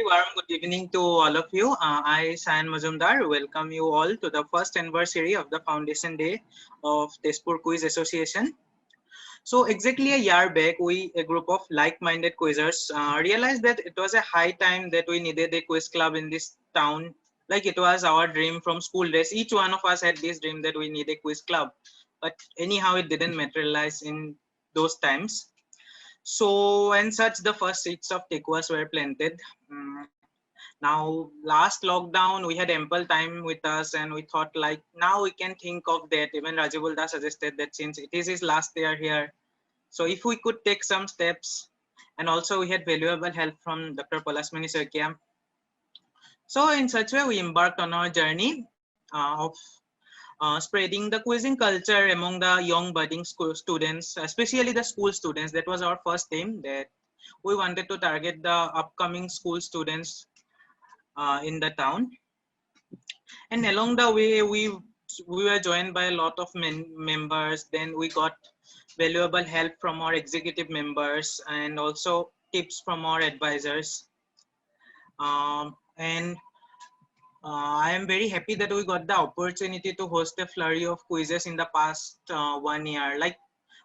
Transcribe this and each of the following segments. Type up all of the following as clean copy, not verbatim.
warm good evening to all of you. I, Sayan Mazumdar, welcome you all to the first anniversary of the Foundation Day of Tezpur Quiz Association. So exactly a year back, we, a group of like-minded quizzers, realized that it was a high time that we needed a quiz club in this town. Like it was our dream from school days. Each one of us had this dream that we need a quiz club. But anyhow, it didn't materialize in those times. So, and such the first seeds of tequas were planted. Now, last lockdown, we had ample time with us, and we thought like now we can think of that. Even Rajabulda suggested that since it is his last year here, so if we could take some steps, and also we had valuable help from Dr. Palasmani Saikia. So in such way, we embarked on our journey of spreading the quizzing culture among the young budding school students, especially the school students. That was our first aim, that we wanted to target the upcoming school students in the town. And along the way, we were joined by a lot of members. Then we got valuable help from our executive members and also tips from our advisors. And I am very happy that we got the opportunity to host a flurry of quizzes in the past 1 year. Like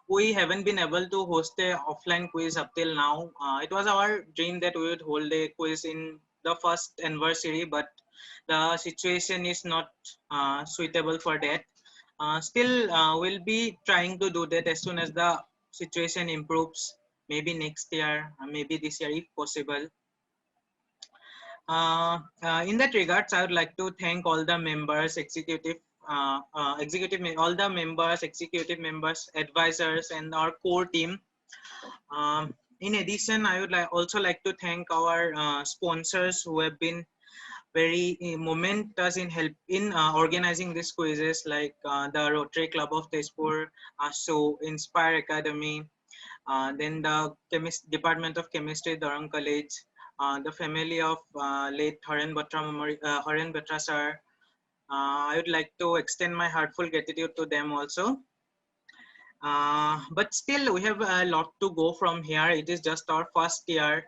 we haven't been able to host a offline quiz up till now. It was our dream that we would hold a quiz in the first anniversary, but the situation is not suitable for that. Still, we'll be trying to do that as soon as the situation improves. Maybe next year, maybe this year if possible. In that regards, I would like to thank all the members, all the members, executive members, advisors, and our core team. In addition, I would also like to thank our sponsors who have been very momentous in help in organizing these quizzes, like the Rotary Club of Tezpur, so Inspire Academy, then the Department of Chemistry, Durham College, the family of late Haren Batra sir. I would like to extend my heartful gratitude to them also. But still, we have a lot to go from here. It is just our first year.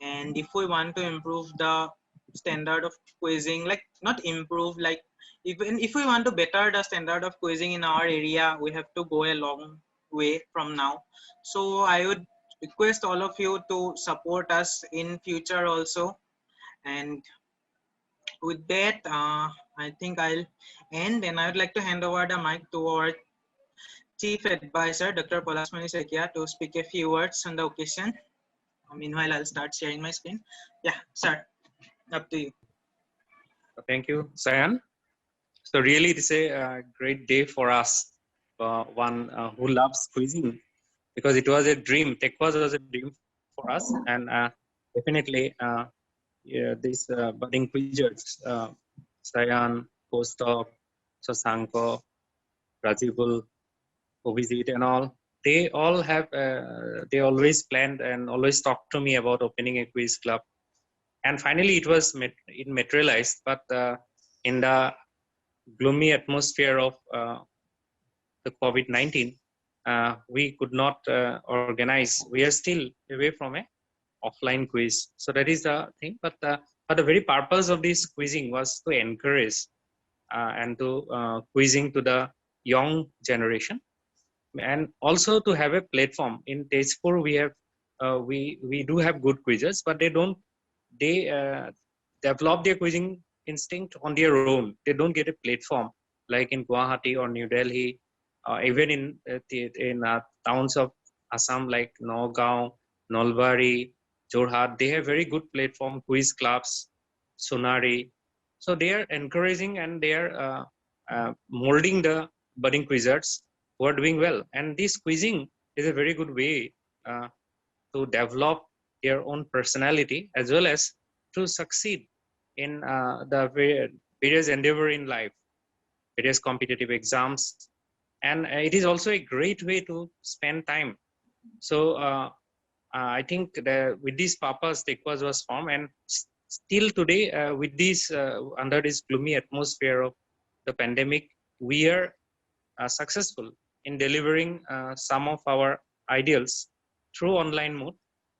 And if we want to improve the standard of quizzing, like not improve, like even if we want to better the standard of quizzing in our area, we have to go a long way from now. So I would request all of you to support us in future also. And with that, I think I'll end, and I would like to hand over the mic to our Chief Advisor, Dr. Palasmani Saikia, to speak a few words on the occasion. Meanwhile, I'll start sharing my screen. Yeah, sir, up to you. Thank you, Sayan. So really, this is a great day for us, one who loves quizzing, because it was a dream. Tequas was a dream for us, and definitely these budding quizzers, Sayan, Postop, Sasanko, Rajibul, Obizit, and all. They all have. They always planned and always talked to me about opening a quiz club. And finally, it materialized. But in the gloomy atmosphere of the COVID-19, we could not organize. We are still away from a offline quiz. So that is the thing. But the very purpose of this quizzing was to encourage and to quizzing to the young generation, and also to have a platform. In Tezpur, we have we do have good quizzes, but they develop their quizzing instinct on their own. They don't get a platform like in Guwahati or New Delhi, even in towns of Assam like Nagaon, Nalbari, Jorhat. They have very good platform, quiz clubs, Sonari. So they are encouraging and they are molding the budding quizzers who are doing well. And this quizzing is a very good way to develop their own personality as well as to succeed in the various endeavor in life, various competitive exams. And it is also a great way to spend time. So I think that with this purpose, Tequas was formed, and still today, with this under this gloomy atmosphere of the pandemic, we are successful in delivering some of our ideals through online mode,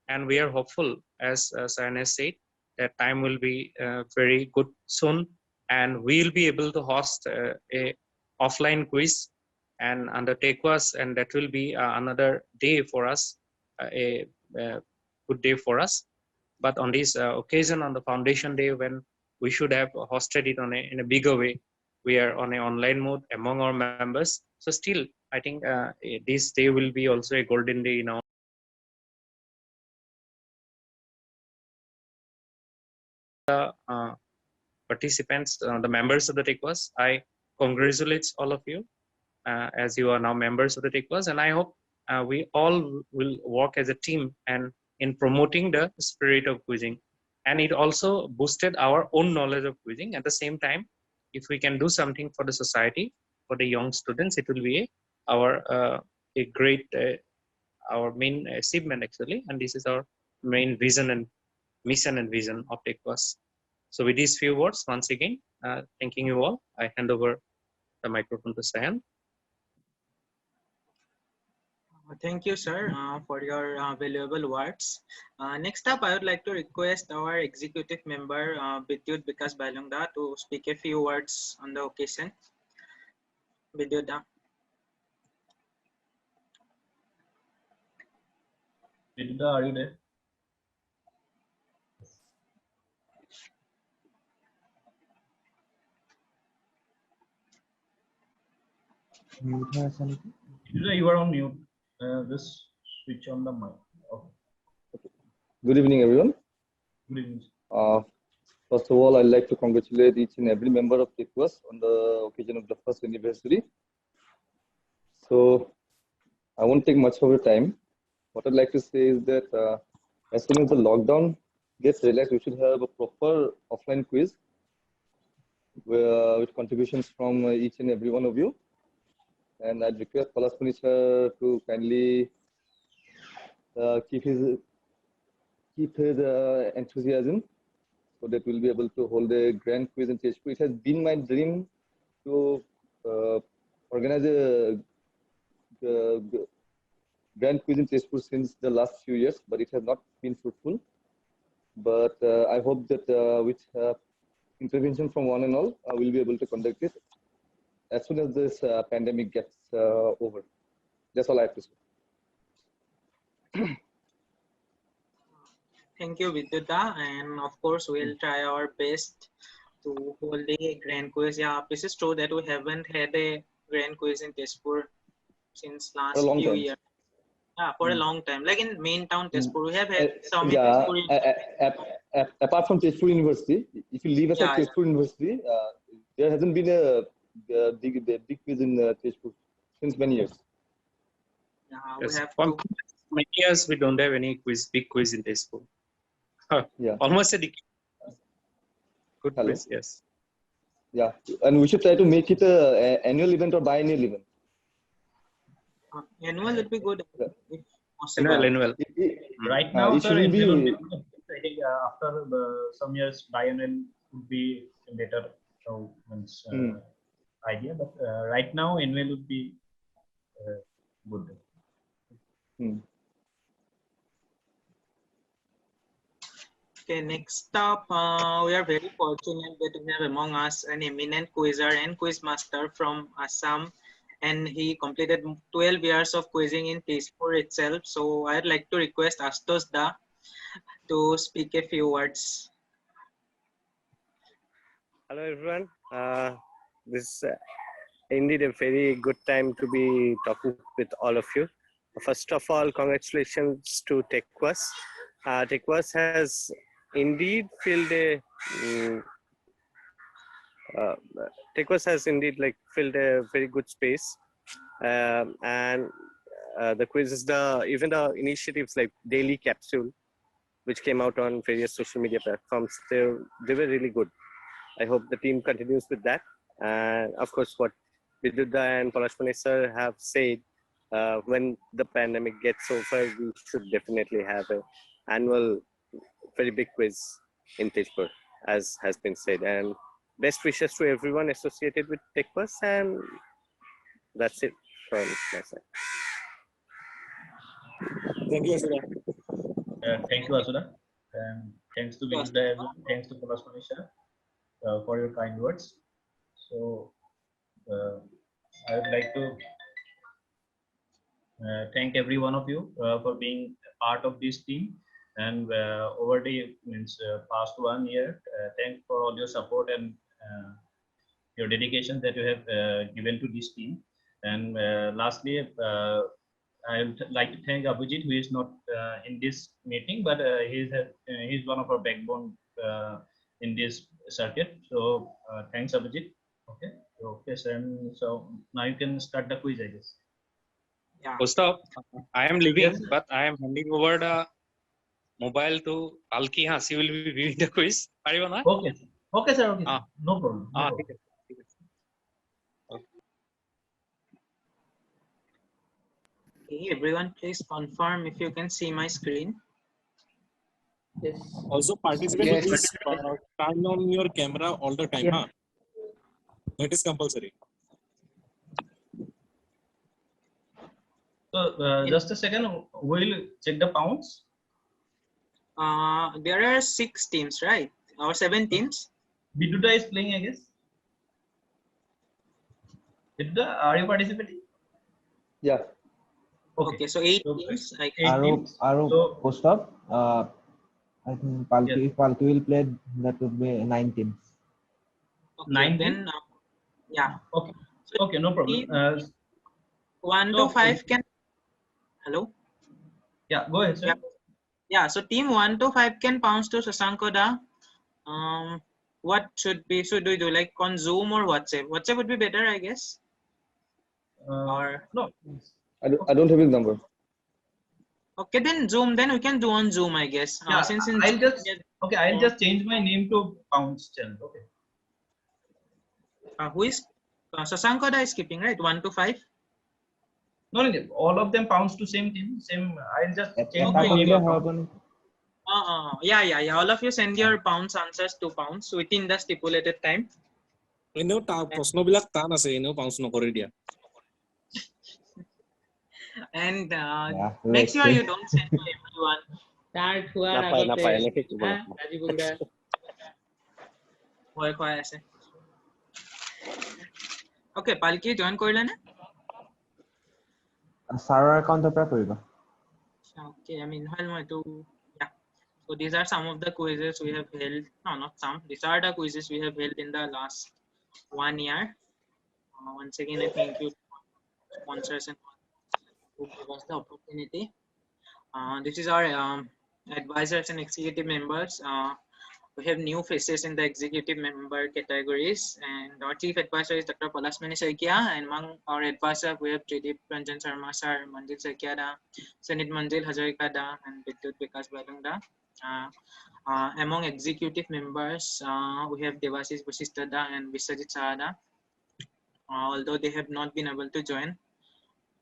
and we are hopeful, as Sayan has said, that time will be very good soon, and we'll be able to host a offline quiz and undertake us, and that will be another day for us, a good day for us. But on this occasion, on the foundation day, when we should have hosted it in a bigger way, we are on an online mode among our members. So still, I think this day will be also a golden day in our participants, the members of the TechWas. I congratulate all of you as you are now members of the TechWas, and I hope we all will work as a team and in promoting the spirit of quizzing. And it also boosted our own knowledge of quizzing. At the same time, if we can do something for the society, for the young students, it will be a great our main achievement actually. And this is our main vision and mission and vision of TechWas. So with these few words, once again, thanking you all, I hand over the microphone to Sayan. Thank you, sir, for your valuable words. Next up, I would like to request our executive member, Vidyut Bikas Bailungda, to speak a few words on the occasion. Vidyut. Vidyut, are you there? You are on mute. Just switch on the mic. Okay. Good evening, everyone. Good evening. First of all, I'd like to congratulate each and every member of TechWas on the occasion of the first anniversary. So I won't take much of your time. What I'd like to say is that as soon as the lockdown gets relaxed, we should have a proper offline quiz with contributions from each and every one of you. And I'd request Palasmani sir to kindly keep his enthusiasm so that we'll be able to hold a grand quiz in Tezpur. It has been my dream to organize a grand quiz in Tezpur since the last few years, but it has not been fruitful. But I hope that with intervention from one and all, we'll be able to conduct it as soon as this pandemic gets over. That's all I have to say. Thank you, Vidyuta, and of course we'll try our best to hold a grand quiz. Yeah, this is true that we haven't had a grand quiz in Tezpur since last few years. Yeah, for a long time. Like in main town Tezpur, we have had some. Yeah, apart from Tezpur University, if you leave aside Tezpur University, there hasn't been a big quiz in Tezpur since many years. Yeah, yes. We have many years we don't have any big quiz in Tezpur. Yeah, almost a decade. Good quiz, yes. Yeah, and we should try to make it an annual event or biennial event. Annual would be good if possible. Annual. Right now, sir, it will be after some years, biennial would be a better idea. But right now, annual would be good. Okay, next up, we are very fortunate that we have among us an eminent quizzer and quiz master from Assam, and he completed 12 years of quizzing in Tezpur itself. So I'd like to request Astos Da to speak a few words. Hello everyone. This is indeed a very good time to be talking with all of you. First of all, congratulations to TechWas. TechWas has indeed filled a TechWas has indeed filled a very good space, and the quizzes, even the initiatives like Daily Capsule, which came out on various social media platforms, they were really good. I hope the team continues with that. And of course, what Vidyuta and Palashmani sir have said, when the pandemic gets over, we should definitely have an annual, very big quiz in Tezpur, as has been said. And best wishes to everyone associated with TechWas, and that's it from my side. Thank you, Asuda. Thank you, Asuda. And Thanks to Yes. Vidudha, thanks to Palas Manisha for your kind words. So I would like to thank every one of you for being a part of this team. And over the past 1 year, thanks for all your support and your dedication that you have given to this team. And lastly, I would like to thank Abhijit, who is not in this meeting, but he's one of our backbone in this circuit. So thanks, Abhijit. Okay, so now you can start the quiz, I guess. Yeah. Kaustubh, I am leaving, Yes. but I am handing over the mobile to Palki. She will be viewing the quiz. Paribo na? Okay, okay, sir. Okay, Ah. no problem. No problem. ঠিক আছে, ঠিক আছে। Okay, everyone, please confirm if you can see my screen. Yes. Also, participant, Yes. please turn on your camera all the time. Yeah. Huh? That is compulsory. So just a second, we'll check the pounds. There are 6 teams, right? Or 7 teams. Vidudha is playing, I guess. Vidudha, are you participating? Yeah. Okay, so 8 So, teams. 8 teams. Arup, So, Kaustubh, I think Palki, Yes. if Palki will play, that would be 9 teams. Okay, 9 then teams? yeah. Okay, okay, no problem. Team 1 so- to 5 can. Hello. Yeah, go ahead, sir. Yeah. So team 1 to 5 can bounce to Sasankoda. What should we do? Like on Zoom or WhatsApp? WhatsApp would be better, I guess. Or- No, I don't have his number. Okay, then Zoom. Then we can do on Zoom, I guess. yeah, Since in I'll Zoom, I'll just change my name to Pounds channel. Okay. who is Sasankoda is keeping, right? 1 to 5. No, all of them Pounds to same team. Same. I'll just change my Okay, name. এটা to হবে Pounds. না? Yeah. All of you send your pounds answers to pounds within the stipulated time. এনেও প্ৰশ্নবিলাক টান আছে, এনেও pounce নকৰি দিয়া। And Yeah, make let's sure see. you don't send to everyone. Start হোৱাৰ নাপায় আগতে এনেকে কৰিব হা, নাপায়। ৰাজীৱ বৰুৱা ভয় খুৱাই আছে। Okay, Palki join কৰিলে নে? Sarah একাউণ্টৰ পৰা কৰিবা। Okay, I mean, yeah. So these are some of the quizzes we have held. No, not some. These are the quizzes we have held in the last 1 year. Once again, I thank you to sponsors and who gave us the opportunity. This is our advisors and executive members. We have new faces in the executive member categories, and our chief advisor is Dr. Palas Manisha, and among our advisors we have Tridip Ranjan Sharma sir, Manjil Saikia da, Senit Manjil Hazarika da, and Vidyut Vikas Balung da. Among executive members, we have Devashish Vasishtha da and Vishwajit Saha da. Although they have not been able to join,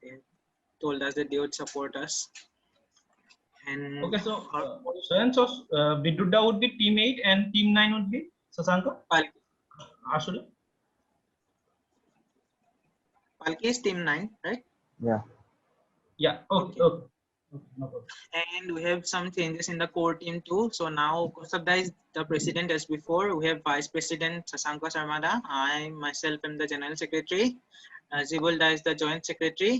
they told us that they would support us. And Okay, so Vidudha would be team 8 and team 9 would be Sasanka. Palki. Ashura. Palki is team 9, right? Yeah. Yeah. Okay. Okay. No problem. And we have some changes in the core team too. So now Kaustubh is the president as before. We have vice president Sasanka Sarmada. I myself am the general secretary. Zibulda is the joint secretary.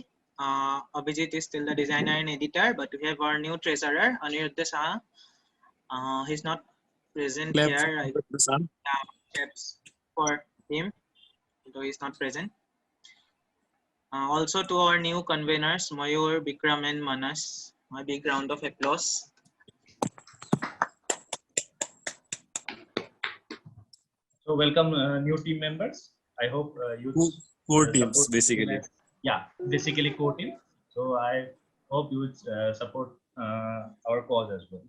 Abhijit is still the designer and editor, but we have our new treasurer Aniruddha Saha. He's not present Clap here. for the son. Claps for him, though he's not present. Also to our new conveners, Mayur, Bikram and Manas, a big round of applause. So welcome new team members. I hope you 4 teams support basically. Yeah, basically core team. So I hope you would support our cause as well.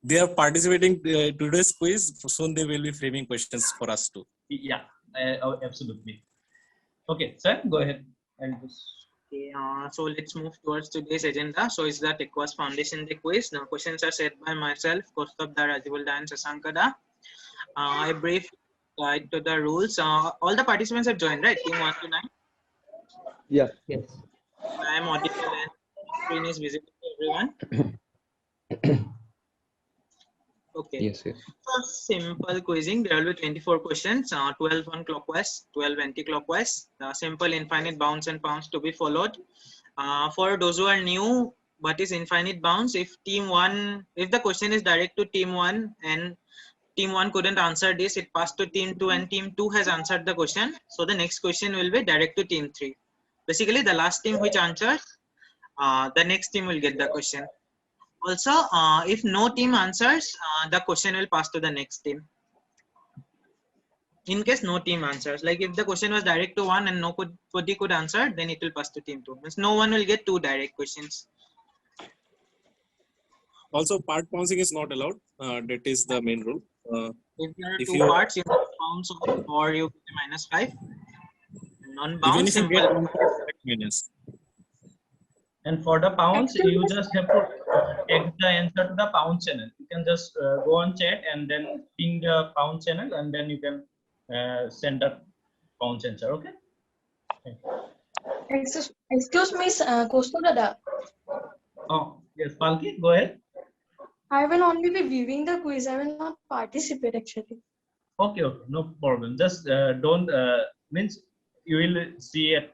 They are participating today's quiz. Soon they will be framing questions for us too. Yeah, absolutely. Okay, sir, go ahead. And Okay, so let's move towards today's agenda. So it's the TechWAS Foundation Day quiz. Now questions are set by myself, Kaustubh da, Rajivulda and Sasanka da. A brief guide to the rules. All the participants have joined, right? Team 1 to 9. Yeah. Yes. I am audible and screen is visible to everyone. Okay. Yes, yes. So simple quizzing. There will be 24 questions, 12 on clockwise, 12 anti-clockwise. Simple infinite bounds and pounds to be followed. For those who are new, what is infinite bounds? If the question is direct to team one and team one couldn't answer this, it passed to team two and team two has answered the question. So the next question will be direct to team three. Basically, the last team which answers, the next team will get the question. Also, if no team answers, the question will pass to the next team. In case no team answers, like if the question was direct to one and nobody could answer, then it will pass to team two. Means no one will get two direct questions. Also, part bouncing is not allowed. That is the main rule. If there are If two you- parts, you get bounce on or you get -5. Even Non-bounce, if you simple. get 1.5 minus. And for the pounds, you just have to take the answer to the pound channel. You can just go on chat and then ping the pound channel, and then you can send the pound answer. Okay. Thank you. Excuse me, Kostu Dada. Oh yes, Palki, go ahead. I will only be viewing the quiz. I will not participate actually. Okay, okay, no problem. Just don't means you will see it.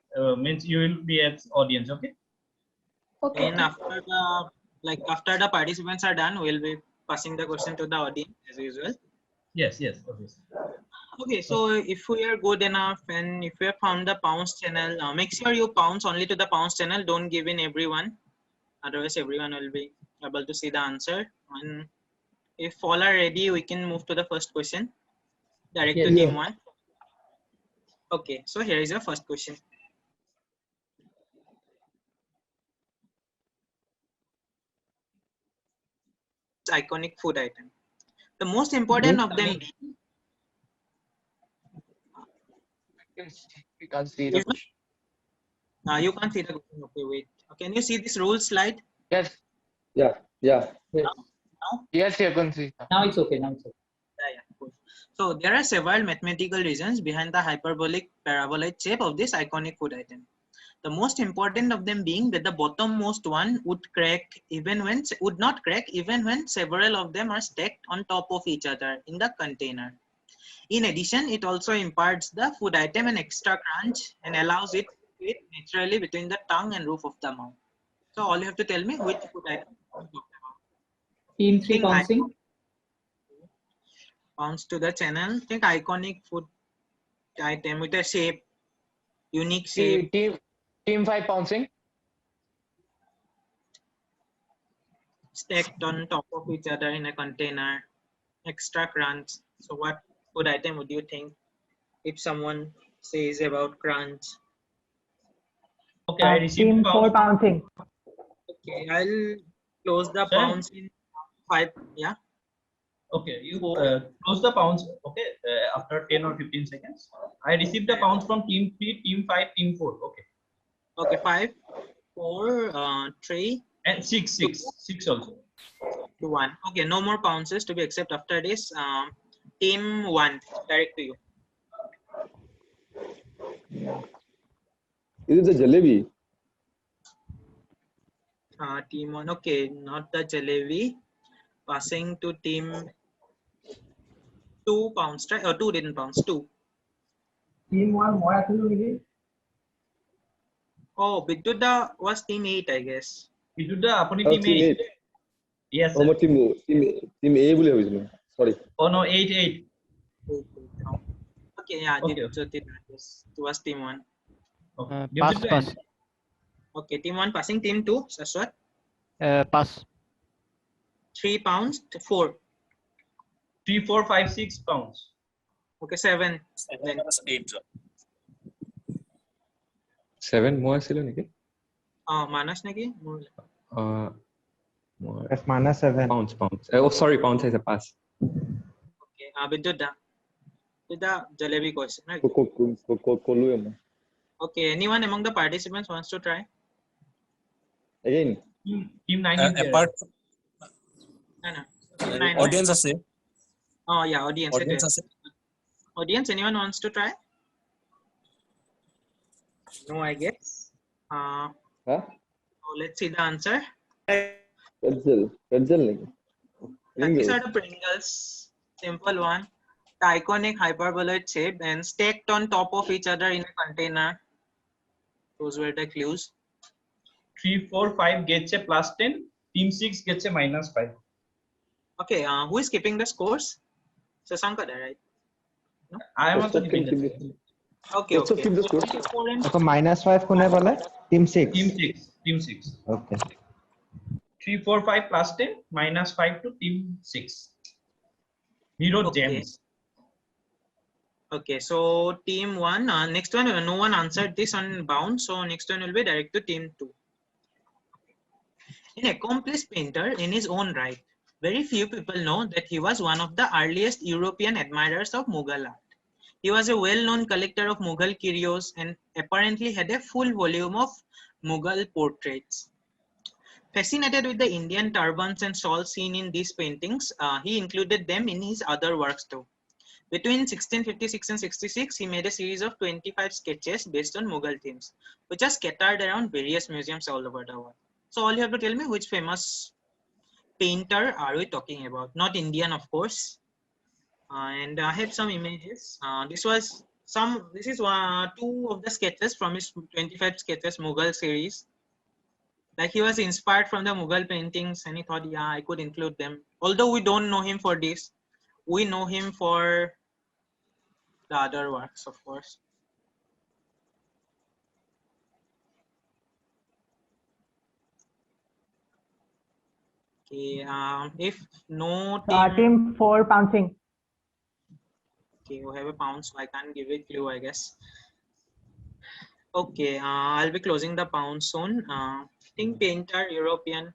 Means you will be at audience. Okay. Okay. And after the participants are done, we'll be passing the question to the audience as usual. Yes, yes, obviously. Okay, so if we are good enough and if we have found the pounds channel, make sure you pounce only to the pounds channel. Don't give in everyone. Otherwise, everyone will be able to see the answer. And if all are ready, we can move to the first question. Direct to team one. Okay, so here is your first question. Iconic food item. The most important of them being, We can't see the question. you can't see the question. Okay, wait. Can you see this rule slide? Yes. Yeah, yeah. Now? Yes, you can see. Now it's okay. Now it's okay. Yeah, cool. So there are several mathematical reasons behind the hyperbolic paraboloid shape of this iconic food item. The most important of them being that the bottommost one would not crack even when several of them are stacked on top of each other in the container. In addition, it also imparts the food item an extra crunch and allows it to fit naturally between the tongue and roof of the mouth. So all you have to tell me which food item I'm talking about. Team 3 bouncing. Bounce to the channel. Think iconic food item with a shape, unique shape. Team 5 bouncing. Stacked on top of each other in a container. Extra crunch. So what food item would you think if someone says about crunch? Okay, I received Team 4 bouncing. Okay, I'll close the Sir? pounds in 5. Yeah. Okay, you close the pounds. Okay, after 10 or 15 seconds. I received the pounds from team 3, team 5, team 4. Okay. Okay, 5, 4, 3, and 6 also. 2, 1. Okay, no more pounces to be accepted after this. Team 1, direct to you. Is it the jalebi? Team 1. Okay, not the jalebi. Passing to team 2 pounds. Try. 2 didn't bounce. 2. Team 1 more actually. Oh, Bidduda was team 8, I guess. Bidduda, apuni Oh, team 8. Yes, sir. team A বুলি ভাবিছিলো. Sorry. Oh no, 8. Okay, yeah, Okay. it was team 1. Okay. Pass. Okay, team 1 passing. Team 2, Saswat. Pass. 3 pounds. 4. 3, 4, 5, 6 pounds. Okay, 7. 8. 7 more আছিল নেকি? Manas naki? Yes, -7. Pounds. Oh, sorry, pounds is a pass. Okay, Bidduda. With the jalebi question, right? ক'লোৱে মই. Okay, anyone among the participants wants to try? Again. Team 9 is there. Apart No. audience আছে. Oh yeah, audience. Audience আছে. Audience, anyone wants to try? No, I guess. Huh? So let's see the answer. Pretzel নেকি? These are Pringles. the Pringles. Simple one. The iconic hyperboloid shape and stacked on top of each other in a container. Those were the clues. 3, 4, 5 gets a plus 10. Team 6 gets a minus 5. Okay, who is keeping the scores? Sasankada, right? I am also Keshav keeping can the keep same. the Okay, Keshav okay. keep the So score. team 4 and Okay, -5 কোনে পালে? Team 6. Team 6. Team 6. Okay. 3, 4, 5 plus 10 minus 5 to team 6. Hero okay. Gems. Okay, so team 1, next one, no one answered this on bound, so next one will be direct to team 2. An accomplished painter in his own right, very few people know that he was one of the earliest European admirers of Mughal art. He was a well-known collector of Mughal curios and apparently had a full volume of Mughal portraits. Fascinated with the Indian turbans and shawls seen in these paintings, he included them in his other works too. Between 1656 and 66, he made a series of 25 sketches based on Mughal themes, which are scattered around various museums all over the world. So all you have to tell me, which famous painter are we talking about? Not Indian, of course. And I have some images. This is two of the sketches from his 25 sketches Mughal series. Like he was inspired from the Mughal paintings and he thought, yeah, I could include them. Although we don't know him for this, we know him for the other works, of course. Okay, if no Team 4 pouncing. Okay, we have a pound, so I can't give a clue, I guess. Okay, I'll be closing the pound soon. Think painter, European.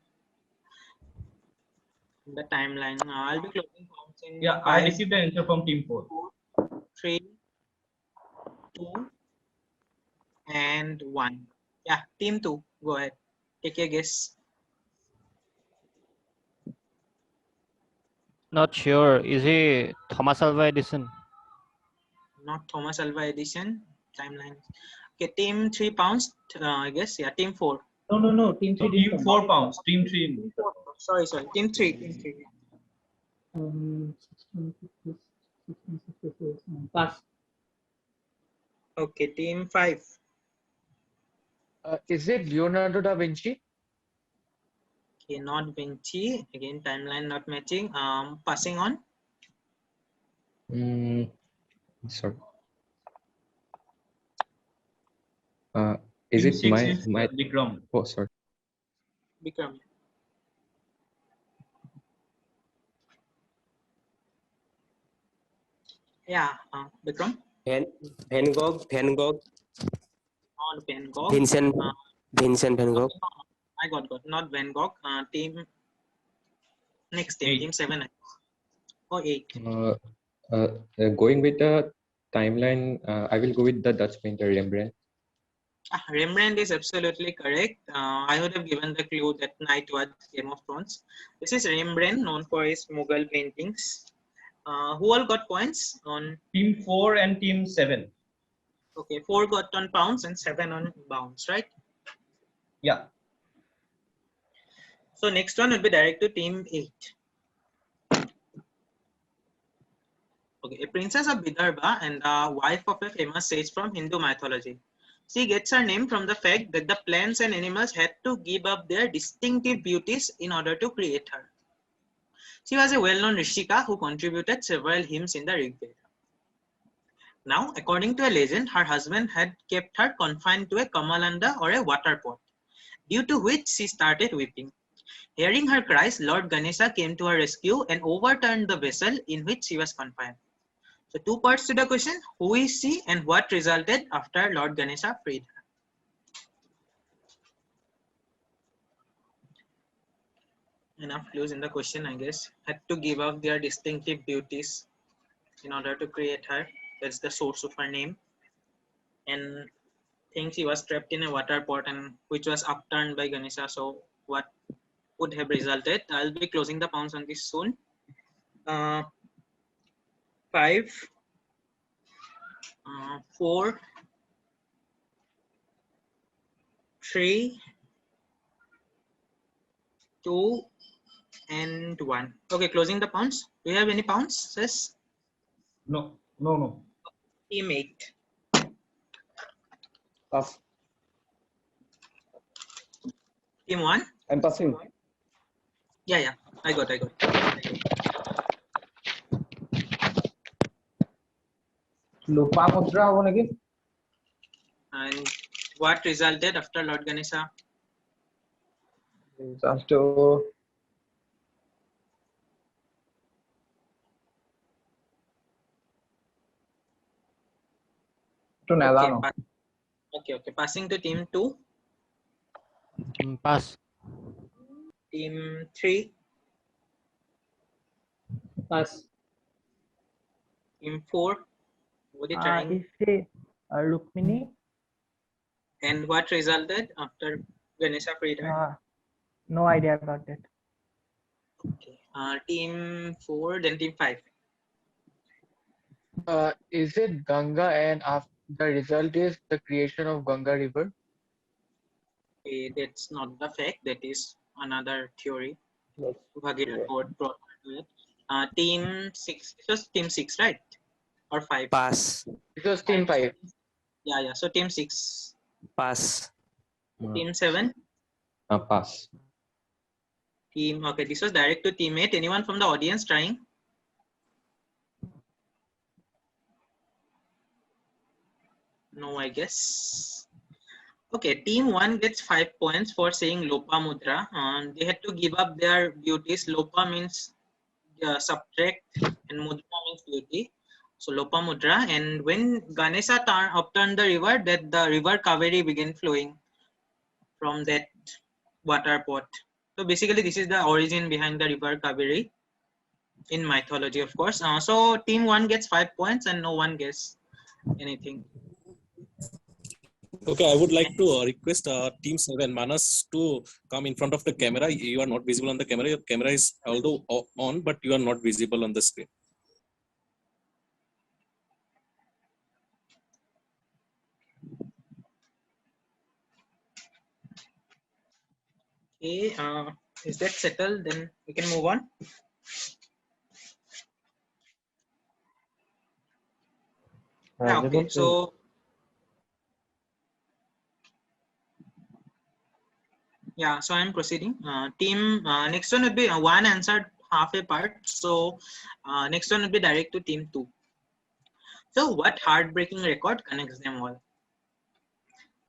The timeline. I'll be closing pounds in Yeah, I 5, received an answer from team 4. 3, 2, and 1. Yeah, team 2. Go ahead. Take a guess. Not sure. Is he Thomas Alva Edison? Not Thomas Alva Edison. Timeline. Okay, team 3 pounds. I guess. Yeah, team 4. No. Team 3 Team 4 pounds. Team 3. Team 4. Sorry. Team 3. Team 3. Pass. Okay, team 5. Is it Leonardo da Vinci? Okay, not Vinci. Again, timeline not matching. Passing on. Sorry. Is Team it 6 my is Vikram. Oh, sorry. Bikram. Yeah, Bikram. Van Gogh. Not Van Gogh. Vincent Van Gogh. I got. Not Van Gogh. Team. Next team. 8. Team 7. Or 8. Going with the timeline, I will go with the Dutch painter Rembrandt. Rembrandt is absolutely correct. I would have given the clue that night was Game of Thrones. This is Rembrandt, known for his Mughal paintings. Who all got points on? Team 4 and team 7. Okay, 4 got on pounds and 7 on bounds, right? Yeah. So next one will be direct to team 8. Okay, a princess of Vidarbha and the wife of a famous sage from Hindu mythology. She gets her name from the fact that the plants and animals had to give up their distinctive beauties in order to create her. She was a well-known Rishika who contributed several hymns in the Rig Veda. Now, according to a legend, her husband had kept her confined to a kamalanda or a water pot, due to which she started weeping. Hearing her cries, Lord Ganesha came to her rescue and overturned the vessel in which she was confined. So 2 parts to the question, who is she and what resulted after Lord Ganesha freed her? Enough clues in the question, I guess. Had to give up their distinctive beauties in order to create her. That's the source of her name. And think she was trapped in a water pot and which was upturned by Ganesha. So what would have resulted? I'll be closing the pounds on this soon. 5, 4, 3, 2, and 1. Okay, closing the pounds. Do you have any pounds, sis? No. Team 8. Pass. Team 1. I'm passing. Yeah. I got. Lopamudra hobo neki? And what resulted after Lord Ganesha? Just to নাজানো। Okay. Passing to team 2. Pass. Team 3. Pass. Team 4. What are you trying? Is she Rukmini? And what resulted after Ganesha freed her? No idea about that. Okay. Team 4, then team 5. Is it Ganga and the result is the creation of Ganga river? Okay, that's not the fact. That is another theory. Bhagirath brought to it. Team 6. This was team 6, right? Or 5? Pass. It was team 5. Yeah. So team 6. Pass. Team 7. Pass. Okay, this was direct to team 8. Anyone from the audience trying? No, I guess. Okay, team 1 gets 5 points for saying Lopamudra. They had to give up their beauties. Lopa means subtract and Mudra means beauty. So Lopamudra. And when Ganesha upturned the river, that the river Kaveri began flowing from that water pot. So basically this is the origin behind the river Kaveri in mythology, of course. So team 1 gets 5 points and no one gets anything. Okay, I would like to request Team 7, Manas, to come in front of the camera. You are not visible on the camera. Your camera is although on, but you are not visible on the screen. Okay, is that settled? Then we can move on. Okay, so yeah, so I'm proceeding. Team next one would be one answered half a part. So next one would be direct to team 2. So what heartbreaking record connects them all?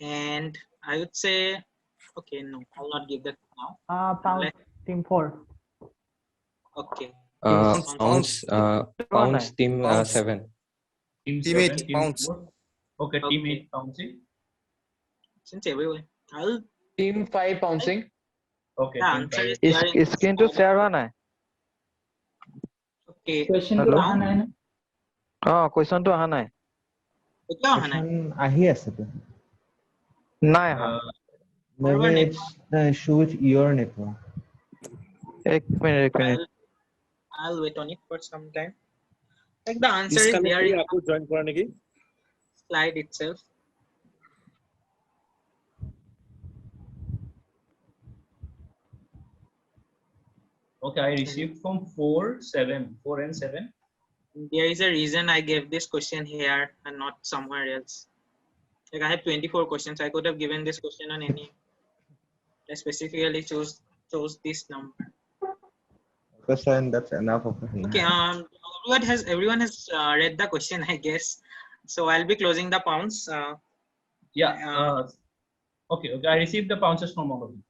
And I would say, okay, no, I'll not give that now. Pounds. Team 4. Okay. Pounds team 7. Team 8 pounds. Okay, team 8 pouncing. Since everyone, I'll Team 5 pouncing. Okay. the answer is there in screen তো share হোৱা নাই। Okay. Question Hello? to Anna. কোৱেশ্চনটো অহা নাই। Okay, Hana. আহি আছে তো। নাই অহা। Our Maybe network. it's the issue with your network. এক minute. I'll wait on it for some time. Like the answer is Disconnect there কৰি in আকৌ join কৰা নেকি? slide itself. Okay, I received from 4 and 7. There is a reason I gave this question here and not somewhere else. Like I have 24 questions. I could have given this question on any. I specifically chose this number. Question, that's enough of it. Okay. Everyone has read the question, I guess. So I'll be closing the pounds. Okay. I received the pounces from all of you.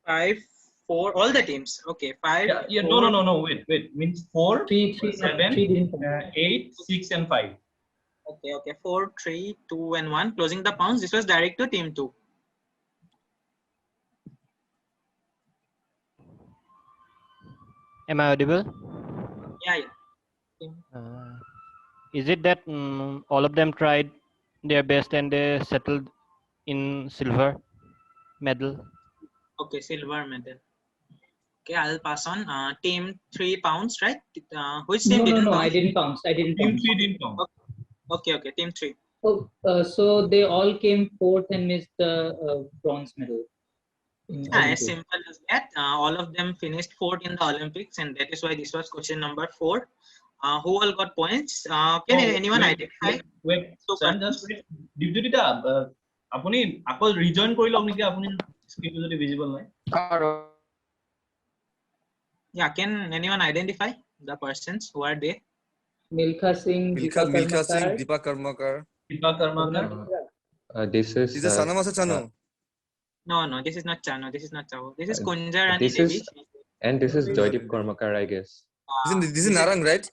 5, 4, all the teams. Okay, 5. Yeah. 4, No. Wait. Means 4, 7, 8, 6, and 5. Okay. 4, 3, 2, and 1. Closing the pounds. This was direct to team 2. Am I audible? Yeah. Is it that all of them tried their best and they settled in silver medal? Okay, silver medal. Okay, I'll pass on. Team 3 pounds, right? Which team didn't pounce? I didn't pounce. Team 3 didn't count. Okay, team 3. Oh, so they all came fourth and missed the bronze medal. As simple as that. All of them finished fourth in the Olympics, and that is why this was question number 4. Who all got points? Can anyone identify? Wait, two Sayan, just wait. Dipjyotita, apuni ako rejoin kori log niki apuni screen to jodi visible nai. Yeah, can anyone identify the persons? Who are they? Milkha Singh, Milkha Singh, Deepa Deepa Karmakar. This is. Is it Sanam or Chanu? No, this is not Chanu. This is not Chanu. This is Kunja Rani This Devi. is, and this is Joydeep Karmakar, I guess. This is Narang, right?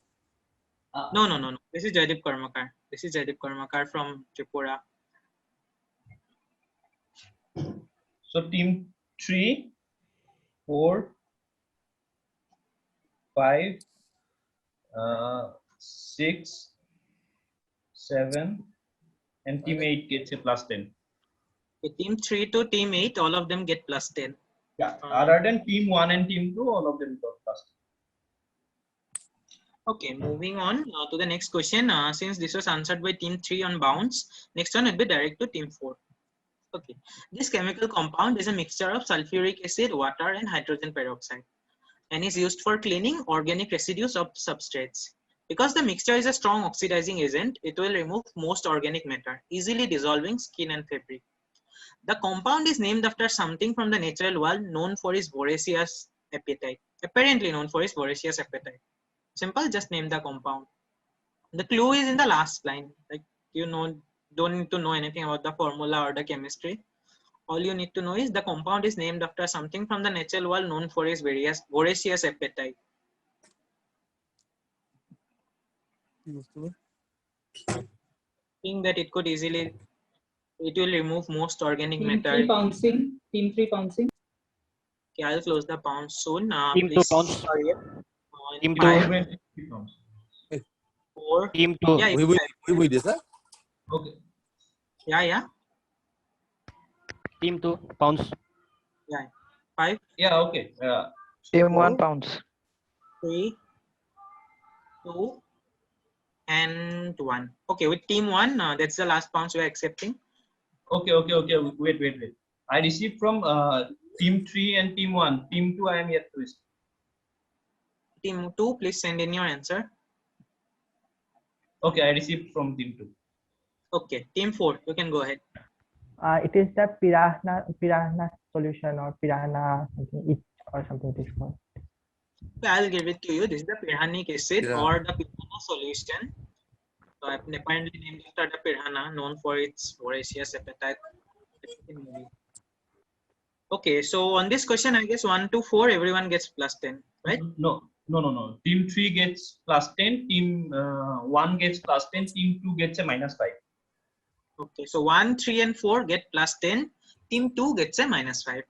No. This is Joydeep Karmakar. This is Joydeep Karmakar from Tripura. So team 3, 4, 5, 6, 7, and team 8 gets a plus 10. Okay, team 3 to team 8, all of them get plus 10. Yeah, other than team 1 and team 2, all of them got plus 10. Okay, moving on to the next question. Since this was answered by team 3 on bounce, next one will be direct to team 4. Okay, this chemical compound is a mixture of sulfuric acid, water, and hydrogen peroxide, and is used for cleaning organic residues of substrates. Because the mixture is a strong oxidizing agent, it will remove most organic matter, easily dissolving skin and fabric. The compound is named after something from the natural world known for its voracious appetite. Apparently known for its voracious appetite. Simple, just name the compound. The clue is in the last line. Like, you know, don't need to know anything about the formula or the chemistry. All you need to know is the compound is named after something from the natural world known for its voracious appetite. Think that it could easily, it will remove most organic matter. Team 3 pouncing. Okay, I'll close the pounce soon. Team 2 pounce. Team 2. 4. Team 2. Yeah, we did that. Okay. Yeah. Team 2 pounce. Yeah. 5. Yeah, okay. Team 1 pounds. 3, 2, and 1. Okay, with team 1, that's the last pounce we are accepting. Okay. Wait. I received from team 3 and team 1. Team 2, I am yet to receive. Team 2, please send in your answer. Okay, I received from team 2. Okay, team 4, you can go ahead. It is the piranha solution or piranha something or something it is called. Okay, I'll give it to you. This is the pirhanic acid or the piranha solution. So apparently named after the piranha, known for its voracious appetite. Okay, so on this question, I guess 1 to 4, everyone gets plus 10, right? No. Team 3 gets plus 10. Team 1 gets plus 10. Team 2 gets a minus 5. Okay, so 1, 3, and 4 get plus 10. Team 2 gets a minus 5.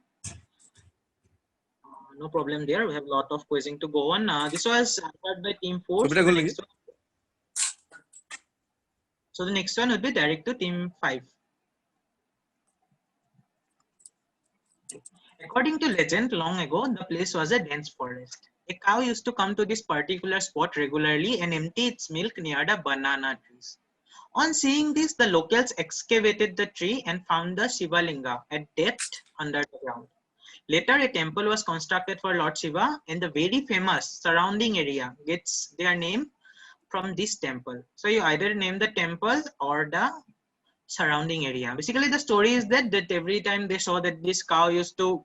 No problem there. We have a lot of quizzing to go on. This was answered by team 4. So the next one would be direct to team 5. According to legend, long ago, the place was a dense forest. A cow used to come to this particular spot regularly and empty its milk near the banana trees. On seeing this, the locals excavated the tree and found the Shiva Linga at depth under the ground. Later, a temple was constructed for Lord Shiva, and the very famous surrounding area gets their name from this temple. So you either name the temple or the surrounding area. Basically, the story is that every time they saw that this cow used to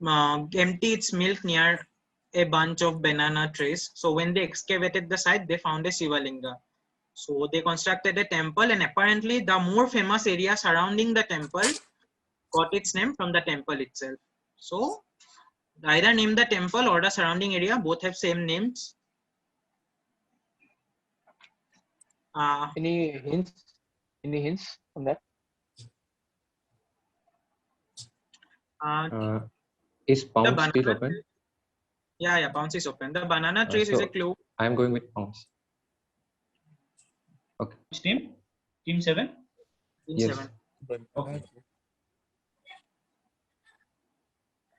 empty its milk near a bunch of banana trees. So when they excavated the site, they found a Shiva Linga. So they constructed a temple, and apparently the more famous area surrounding the temple got its name from the temple itself. So either name the temple or the surrounding area, both have same names. Any hints? Any hints on that? Is pounds still open? Yeah, pounds is open. The banana trees is a clue. I am going with pounds. Okay. Which team? Team 7? Team Yes. 7. Okay.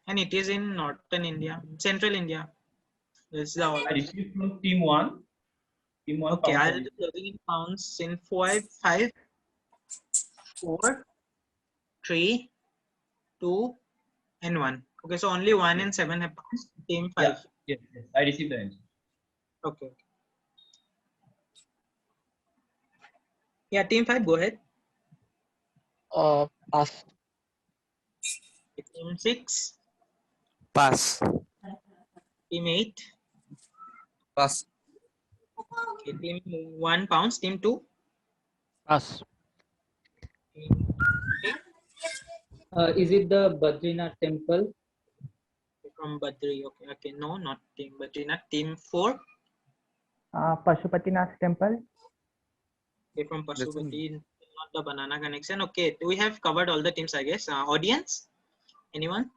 And it is in northern India, central India. This is the all. I received from team 1. Team 1. Okay, I'll be closing in pounds in 5, 4, 3, 2, N1. Okay, so only 1 and 7 have pounced. Team 5. Yeah. Yes. Yes. I received the answer. Okay. Yeah, team 5, go ahead. Pass. Team 6. Pass. Team 8. Pass. Okay, team 1 pounds. Team 2. Pass. Is it the Badrinath temple? From Badri. Okay, okay. No, not team Badrinath. Team 4. Pashupatinath temple. Okay, from Pashupati, not the banana connection. Okay, we have covered all the teams, I guess. Audience? Anyone?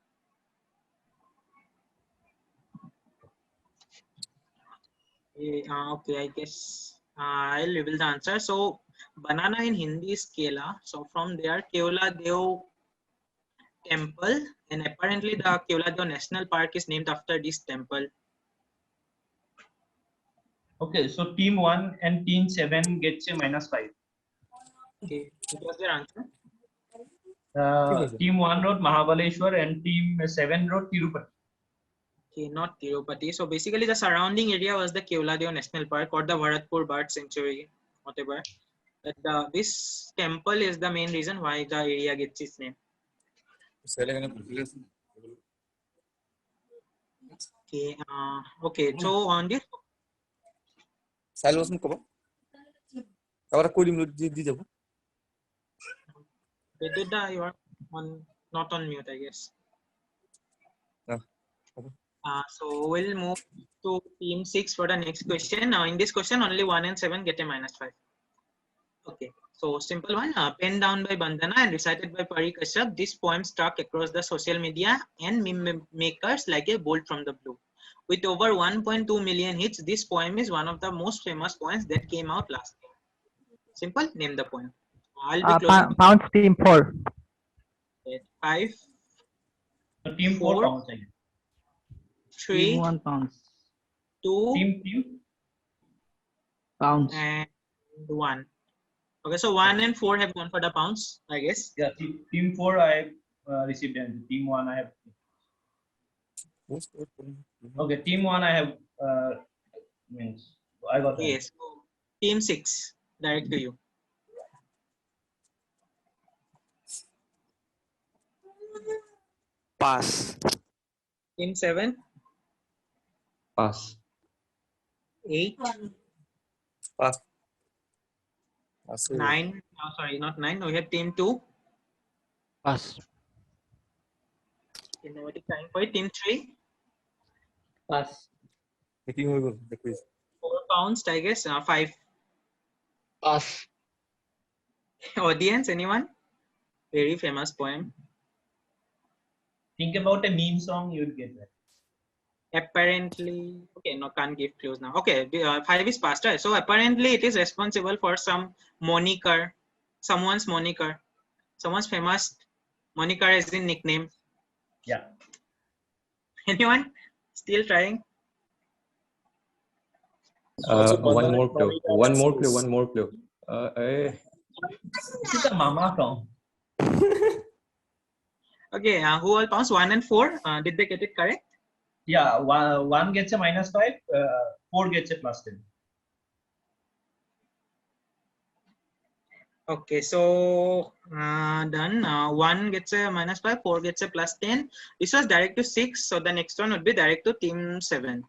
Okay, I guess I'll reveal the answer. So, banana in Hindi is Kela. So, from there, Keola Deo temple, and apparently the Keola Deo National Park is named after this temple. Okay, so team 1 and team 7 gets a -5. Okay, what was their answer? Team 1 wrote Mahabaleshwar and team 7 wrote Tirupati. Okay, not Tirupati. So basically the surrounding area was the Keoladeo National Park or the Bharatpur Bird Sanctuary, whatever. But this temple is the main reason why the area gets its name. Okay, okay. So on this. Vedida, you are on, not on mute, I guess. So we'll move to team 6 for the next question. Now in this question, only 1 and 7 get a -5. Okay, so simple one. Penned down by Bandhana and recited by Pari Kashyap, this poem struck across the social media and meme makers like a bolt from the blue. With over 1.2 million hits, this poem is one of the most famous poems that came out last year. Simple, name the poem. I'll be closing. Pounds team 4. 5. So team 4 pounds. 3. Team 1 pounds. 2. Team Pounds. And 1. Okay, so 1 and 4 have gone for the pounds, I guess. Yeah, team 4 I received answer. Team 1 I have. Okay, team 1 I have means I got. Yes. So team 6, direct to you. Pass. Team 7. Pass. 8. Pass. 9. Oh, sorry, not 9. We have team 2. Pass. Okay, nobody trying for it. Team 3. Pass. 4 pounds, I guess. 5. Pass. Audience, anyone? Very famous poem. Think about a meme song, you'd get that. Apparently, okay, no, can't give clues now. Okay, 5 is past, right? So apparently it is responsible for some moniker, someone's moniker, someone's famous moniker as in nickname. Yeah. Anyone still trying? One more clue. One more clue. One more clue. This is a mama song. Okay, who all pounds? 1 and 4? Did they get it correct? Yeah, 1 gets a -5, 4 gets a +10. Okay, so done. 1 gets a -5, 4 gets a +10. This was direct to 6, so the next one would be direct to team 7.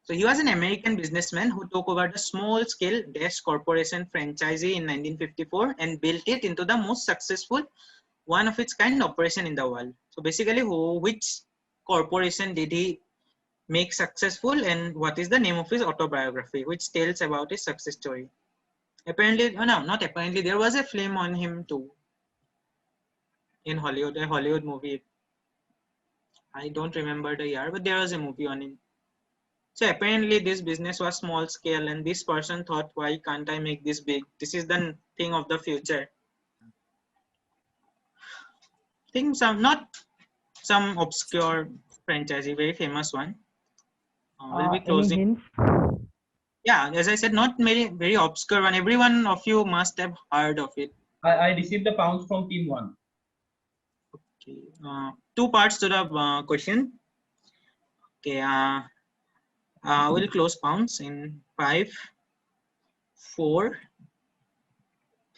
So he was an American businessman who took over the small-scale Dash Corporation franchisee in 1954 and built it into the most successful one of its kind operation in the world. So basically, which corporation did he make successful, and what is the name of his autobiography, which tells about his success story? Apparently, oh no, not apparently, there was a film on him too in Hollywood, a Hollywood movie. I don't remember the year, but there was a movie on him. So apparently this business was small scale, and this person thought, why can't I make this big? This is the thing of the future. Think not some obscure franchisee, very famous one. We'll be closing. Any hints? Yeah, as I said, not very obscure one. Everyone of you must have heard of it. I received the pounds from team 1. Okay. Two parts to the question. Okay. We'll close pounds in 5, 4,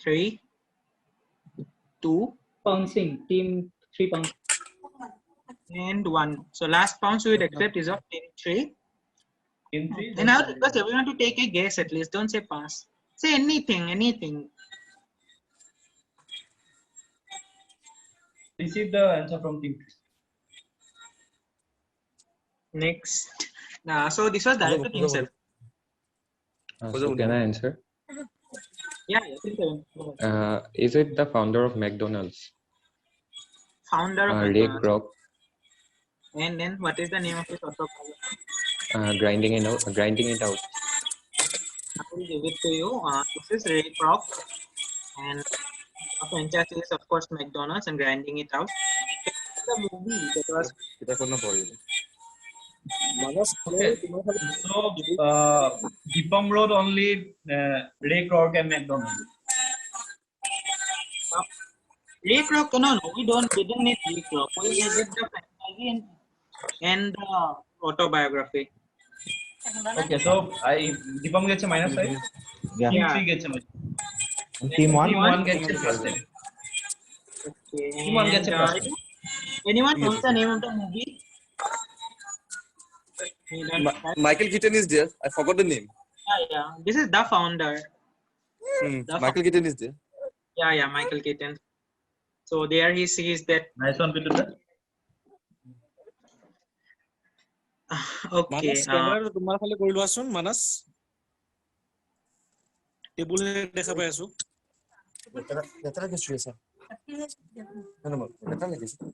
3, 2. Pouncing. Team 3 pounds. And 1. So last pounds we would accept is of team 3. Team 3. And I would request everyone to take a guess at least. Don't say pass. Say anything. Receive the answer from team 3. Next. So this was direct to team 7. So can I answer? Yeah, team 7. Go ahead. Is it the founder of McDonald's? Founder of Ray McDonald's. Kroc. And then what is the name of his autobiography? Grinding it out. I will give it to you. This is Ray Kroc. And the franchise is of course McDonald's and Grinding It Out. The movie that was Okay. So Deepam wrote only Ray Kroc and McDonald. Ray Kroc, no, we didn't need Ray Kroc. We needed the franchise and the autobiography. Okay, so Deepam gets a -5. Yeah. Team 3 gets a -5. Team 1? Team 1 gets a +10. Okay. Team 1 gets a +10. Anyone knows the name of the movie? Michael Keaton is there. I forgot the name. Yeah. This is the founder. Michael Keaton is there. Yeah, Michael Keaton. So there he sees that. Nice one, Peter. Okay. মানস ক্যামেৰাটো তোমাৰ ফালে কৰি লোৱাচোন মানস table দেখা পাই আছো লেতেৰা কিছু আছে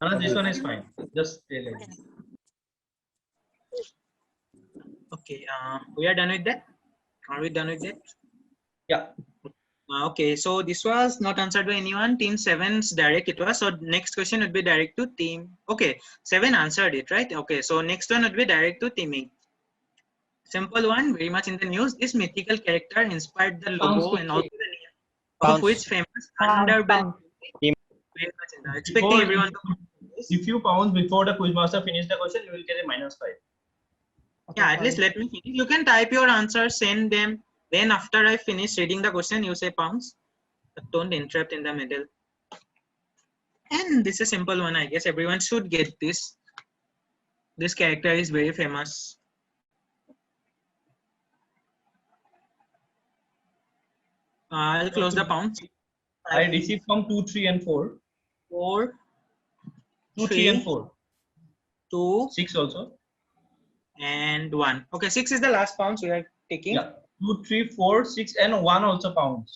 No, this one is fine. Just tell it. Okay. We are done with that. Are we done with that? Yeah. Okay. So this was not answered by anyone. Team 7's direct it was. So next question would be direct to team. Okay. 7 answered it, right? Okay. So next one would be direct to team 8. Simple one, very much in the news. This mythical character inspired the logo and also the name of which famous underbelly. Very much in the expecting everyone to. If you pounds before the quizmaster finish the question, you will get a -5. Yeah, at least let me finish. You can type your answers, send them. Then after I finish reading the question, you say pounds. But don't interrupt in the middle. And this is a simple one. I guess everyone should get this. This character is very famous. I'll close the pounds. I received from 2, 3, and 4. 4, 2, 3, and 4. 2, 6 also. And 1. Okay, 6 is the last pounds we are taking. Yeah. 2, 3, 4, 6, and 1 also pounds.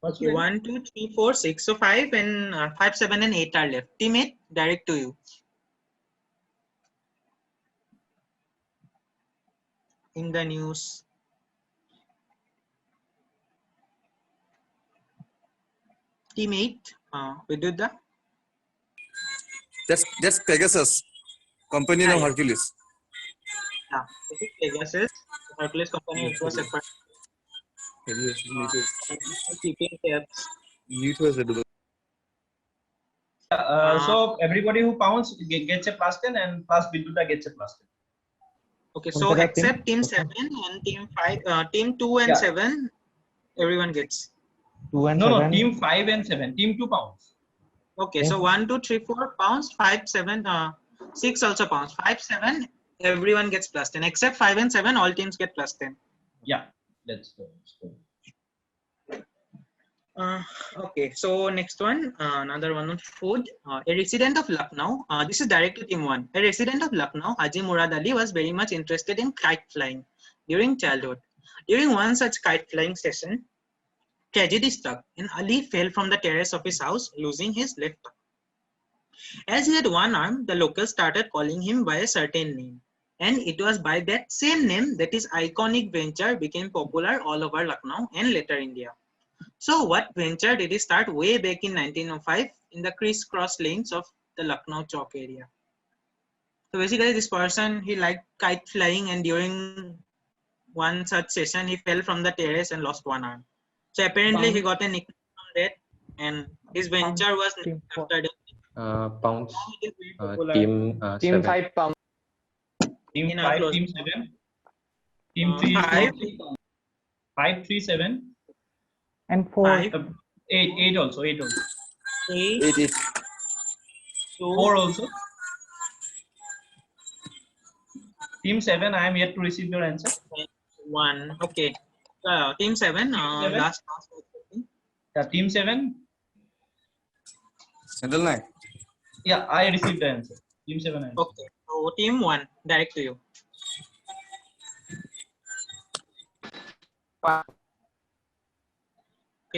Okay, 1, 2, 3, 4, 6. So 5 and 5, 7, and 8 are left. Team 8, direct to you. In the news. Team 8, Vidudha. That's Pegasus, company of Hercules. Yeah, this is Pegasus. Hercules company which was separate. Keeping tabs. So everybody who pounds gets a +10 and plus Vidudha gets a +10. Okay, so except team 7 and team 5, team 2 and 7, everyone gets. 2 and No, 7. team 5 and 7. Team 2 pounds. Okay, so 1, 2, 3, 4 pounds, 5, 7, 6 also pounds. 5, 7, everyone gets +10. Except 5 and 7, all teams get +10. Yeah, let's go. Okay, so next one, another one on food. A resident of Lucknow, this is direct to team 1. A resident of Lucknow, Haji Murad Ali, was very much interested in kite flying during childhood. During one such kite flying session, tragedy struck and Ali fell from the terrace of his house, losing his left arm. As he had one arm, the locals started calling him by a certain name. And it was by that same name that his iconic venture became popular all over Lucknow and later India. So what venture did he start way back in 1905 in the crisscross lanes of the Lucknow Chowk area? So basically this person, he liked kite flying and during one such session, he fell from the terrace and lost one arm. So apparently he got a nickname from that and his venture was named after the Pounds. It is very Uh, popular. team Team 7. 5 pounds. Team In 5, close. team 7. Team 3 is 5, 5, 3, 7. And 4. 5, 8 also. 8 also. 8, 8, 8. 2, 4 also. Team 7, I am yet to receive your answer. 1. Okay. Team 7. Seven? Last. Yeah, team 7. Central 9. Yeah, I received the answer. Team 7 answer. Okay. So team 1. Direct to you. Okay.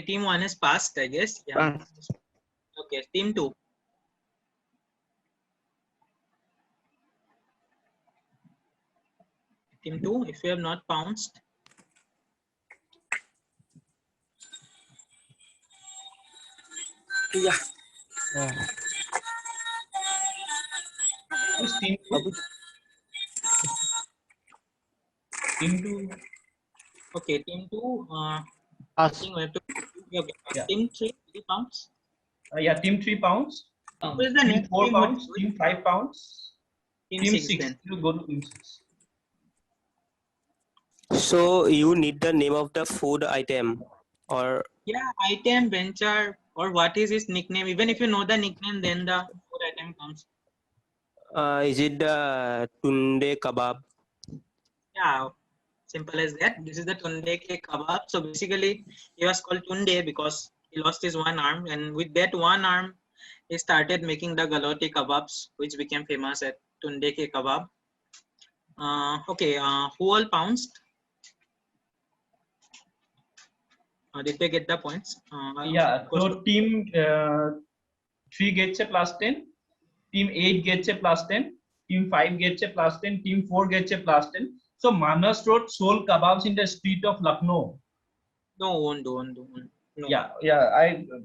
Team 1 is passed, I guess. Yeah. Okay. Team 2. Team 2, if you have not pounced. Yeah. Who's team 2? Team 2. Okay, team 2. I Us. think we have to. Okay. Yeah. Team 3, 3 pounds. Yeah, team 3 pounds. Who is the Team next 4 team? pounds. Team 5 pounds. Team Team 6 6. then. You go to team 6. So you need the name of the food item or Yeah, item, venture, or what is his nickname? Even if you know the nickname, then the food item comes. is it the tunde kebab? Yeah, simple as that. This is the tunde ke kebab. So basically, he was called Tunde because he lost his one arm, and with that one arm, he started making the galoti kebabs, which became famous at Tunde ke kebab. Okay, who all pounced? Did they get the points? Yeah, so team 3 gets a plus 10. Team 8 gets a plus 10. Team 5 gets a plus 10. Team 4 gets a plus 10. So Manas Road sold kebabs in the street of Lucknow. No, won't do. No. Yeah.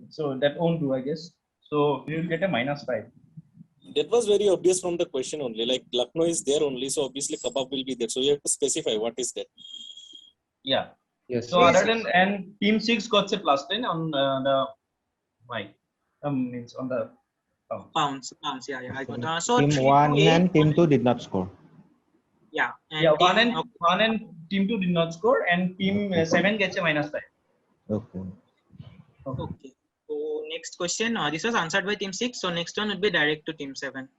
So that won't do, I guess. So you will get a minus 5. That was very obvious from the question only. Like Lucknow is there only, so obviously kebab will be there. So you have to specify what is that. Yeah. Yes. So other than and team 6 got a plus 10 on the mic. Means on the Pounds. Yeah. I got. So Team 3 1 to 8. and Team 2 did not score. Yeah. And Yeah, team, one and team 2 did not score, and team 7 gets a minus 5. Okay. Okay. So next question. This was answered by team 6. So next one would be direct to team 7.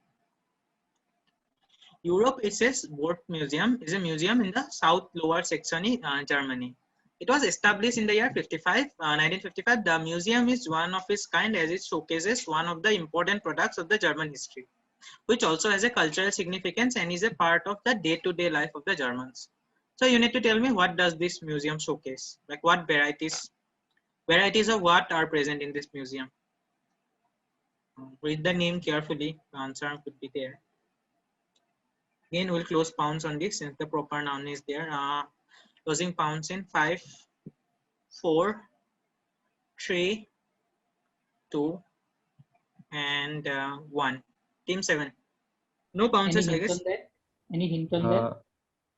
Europe SS Bort Museum is a museum in the South Lower Saxony, Germany. It was established in the year 1955. The museum is one of its kind as it showcases one of the important products of the German history, which also has a cultural significance and is a part of the day-to-day life of the Germans. So you need to tell me, what does this museum showcase? Like what varieties of what are present in this museum? Read the name carefully, the answer could be there. Again, we'll close pounds on this since the proper noun is there. Closing pounds in 5, 4, 3, 2, and 1. Team 7. No bounces, I guess. Any hint on that?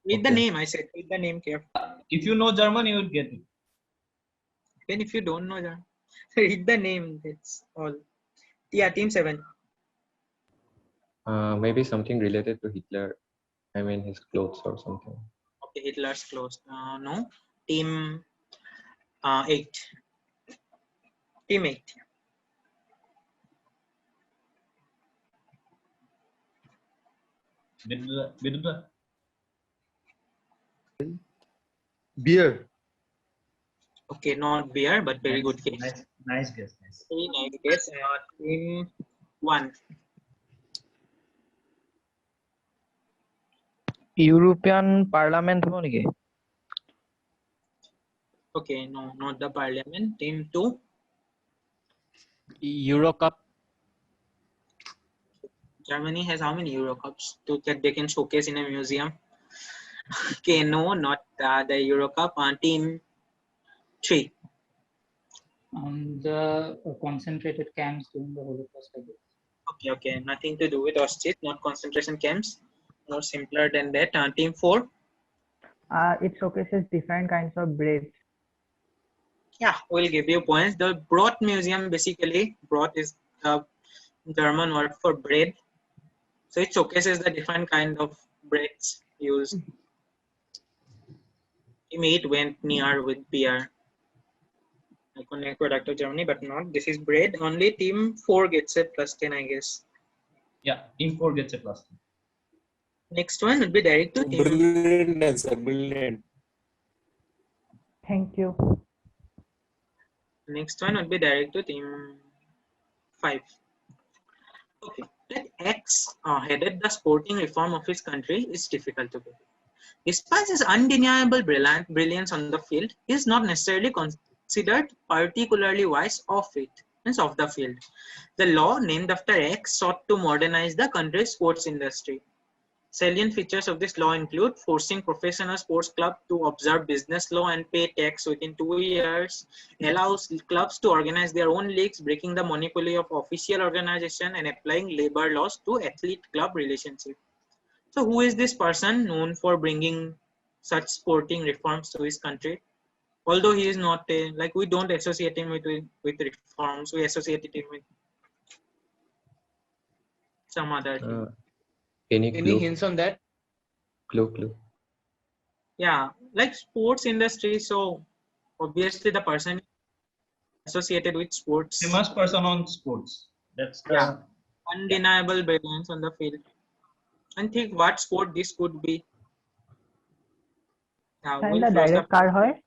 Read the name, I said. Read the name carefully. If you know German, you would get it. Even if you don't know German, read the name. That's all. Yeah, team 7. Maybe something related to Hitler. I mean his clothes or something. Okay, Hitler's clothes. No. Team 8. Team 8. Vidudha. Beer. Okay, not beer, but very good guess. Nice guess. Very nice guess. Team 1. European Parliament हो नहीं के? Okay, no, not the parliament. Team 2. Euro Cup. Germany has how many Euro Cups that they can showcase in a museum? Okay, no, not the Euro Cup. Team 3. The concentrated camps during the Holocaust, I guess. Okay. Nothing to do with Auschwitz, not concentration camps. More simpler than that. Team 4. It showcases different kinds of breads. Yeah, we'll give you points. The Brot Museum, basically, Brot is the German word for bread. So it showcases the different kind of breads used. Team 8 went near with beer. Iconic product of Germany, but not. This is bread. Only team 4 gets a +10, I guess. Yeah, team 4 gets a +10. Next one would be direct to team. Brilliant answer, brilliant. Thank you. Next one would be direct to team 5. Okay, let X headed the sporting reform of his country is difficult to believe. Despite his undeniable brilliance on the field, he is not necessarily considered particularly wise off it, means off the field. The law named after X sought to modernize the country's sports industry. Salient features of this law include forcing professional sports clubs to observe business law and pay tax within 2 years, allows clubs to organize their own leagues, breaking the monopoly of official organization, and applying labor laws to athlete-club relationship. So who is this person known for bringing such sporting reforms to his country? Although he is not like, we don't associate him with reforms, we associate him with some other thing. Any hints on that? Clue. Yeah, like sports industry. So obviously the person associated with sports. Famous person on sports. That's the undeniable brilliance on the field. And think what sport this could be. Yeah, And we'll the close direct card hoy?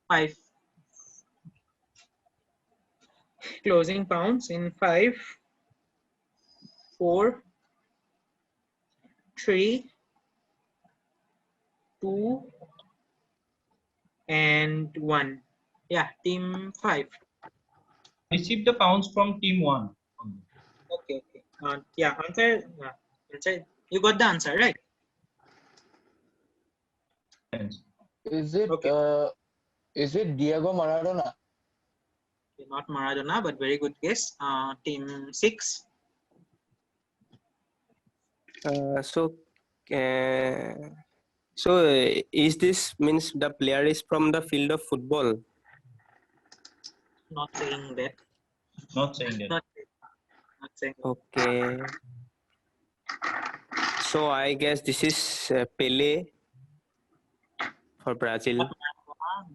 5. Closing pounds in 5, 4, 3, 2, and 1. Yeah, team 5. Received the pounds from team 1. Okay. Yeah, answer. You got the answer, right? Is it Diego Maradona? Okay, not Maradona, but very good guess. Team 6. Is this means the player is from the field of football? Not saying that. Not saying that. Not saying that. Okay. So I guess this is Pele for Brazil.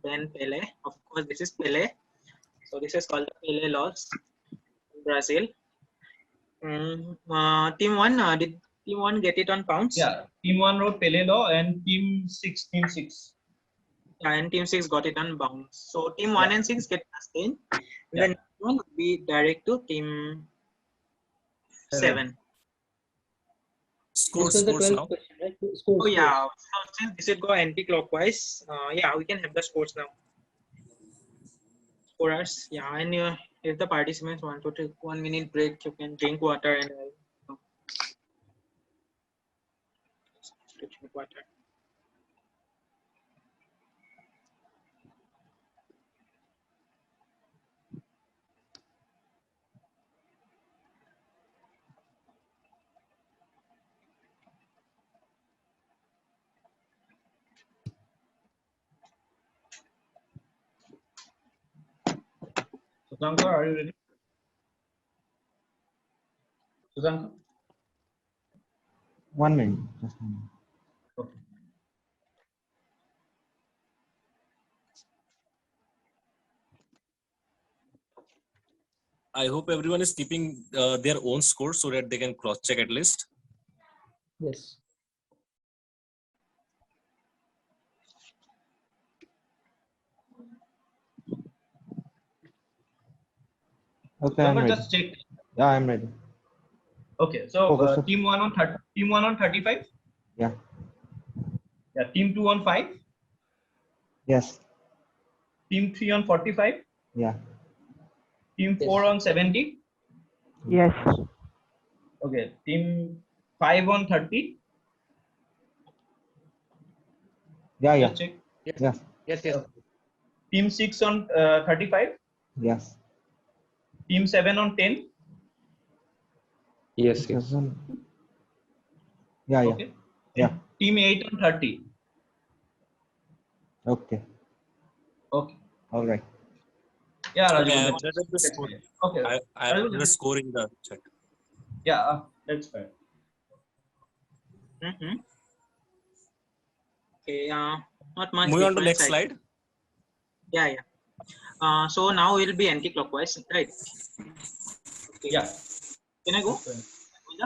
Then Pele. Of course, this is Pele. So this is called the Pele laws in Brazil. Team 1, did team 1 get it on pounds? Yeah, team 1 wrote Pele law and team 6. Yeah, and team 6 got it on bounds. So team 1 and 6 get +10. Then one would be direct to team 7. Scores This was the now. 12th question, right? Scores. Oh yeah, so since this will go anti-clockwise, yeah, we can have the scores now. Scorers, yeah, and if the participants want to take 1 minute break, you can drink water and drink water. Sudhankar, are you ready? Sudhankar? 1 minute. Just 1 minute. Okay. I hope everyone is keeping their own score so that they can cross check at least. Yes. Okay, I'm ready. Just check. Yeah, I'm ready. Okay, so Focus. team 1 on 35. Yeah. Yeah, team 2 on 5. Yes. Team 3 on 45. Yeah. Team 4 on 70. Yes. Okay, team 5 on 30. Yeah. Just check. Yeah. Yes. Team 6 on 35. Yes. Team 7 on 10. Yes. Yeah. Okay. Yeah. Team 8 on 30. Okay. Okay. All right. Yeah, Okay, I Rajul, have updated the that's score. fine. Okay. I have Rajul, the score in the chat. yeah, that's fine. Okay, not much Moving on to difference. next slide. Yeah. So now we'll be anti-clockwise, right? Okay. Yeah. Can I go?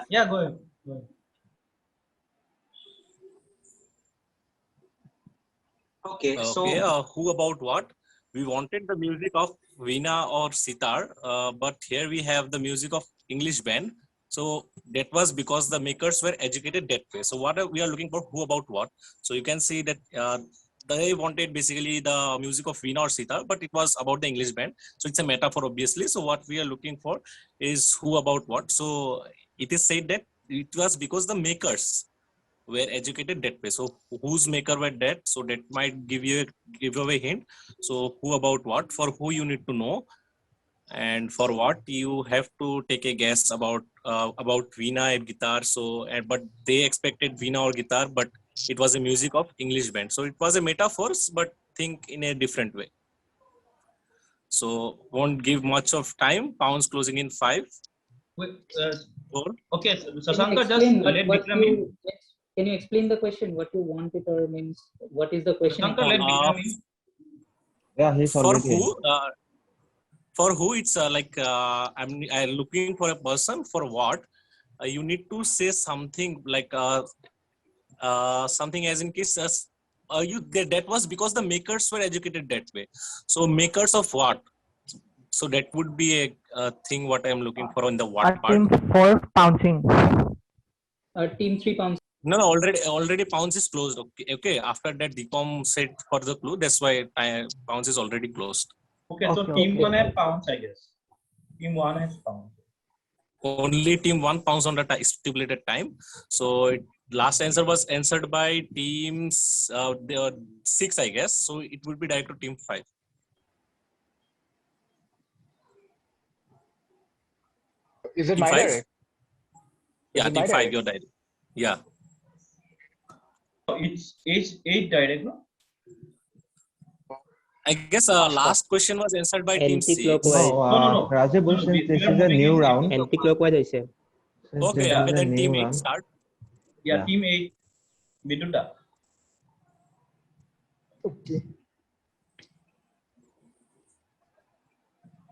Yeah, go ahead. Go ahead. Okay, so Okay, who about what? We wanted the music of Veena or Sitar, but here we have the music of English band. So that was because the makers were educated that way. So what we are looking for, who about what? So you can see that they wanted basically the music of Veena or Sitar, but it was about the English band. So it's a metaphor, obviously. So what we are looking for is who about what. So it is said that it was because the makers were educated that way. So whose maker were that? So that might give away hint. So who about what? For who you need to know, and for what you have to take a guess about Veena and guitar. So but they expected Veena or guitar, but it was a music of English band. So it was a metaphors, but think in a different way. So won't give much of time. Pounds closing in 5. Wait, 4. okay, Can you Sasanka, just explain let what Vikram in. can you explain the question? What you want it or means? What is the question? Sasanka, let Vikram in. Yeah, he's For already who? in. For who it's I'm looking for a person. For what? You need to say something like something as in case that was because the makers were educated that way. So makers of what? So that would be a thing what I'm looking for in the what part. Team 4 pouncing. Team 3 pounds. No, already Pounds is closed. Okay. After that, Deepam said for the clue. That's why Pounds is already closed. Okay, so team 1 has pounds, I guess. Team 1 has pounds. Only team 1 pounds on the stipulated time. So last answer was answered by teams 6, I guess. So it would be direct to team 5. Is it Team my 5? direct? Yeah, it team my 5, direct? your direct. Yeah. It's 8 direct, no? I guess last question was answered by team 6. No, Rajabul, since this is a new round. Anti-clockwise hoise. Okay, this okay, is a then new team 8 round. start. Yeah, team 8. Bidunda. Okay.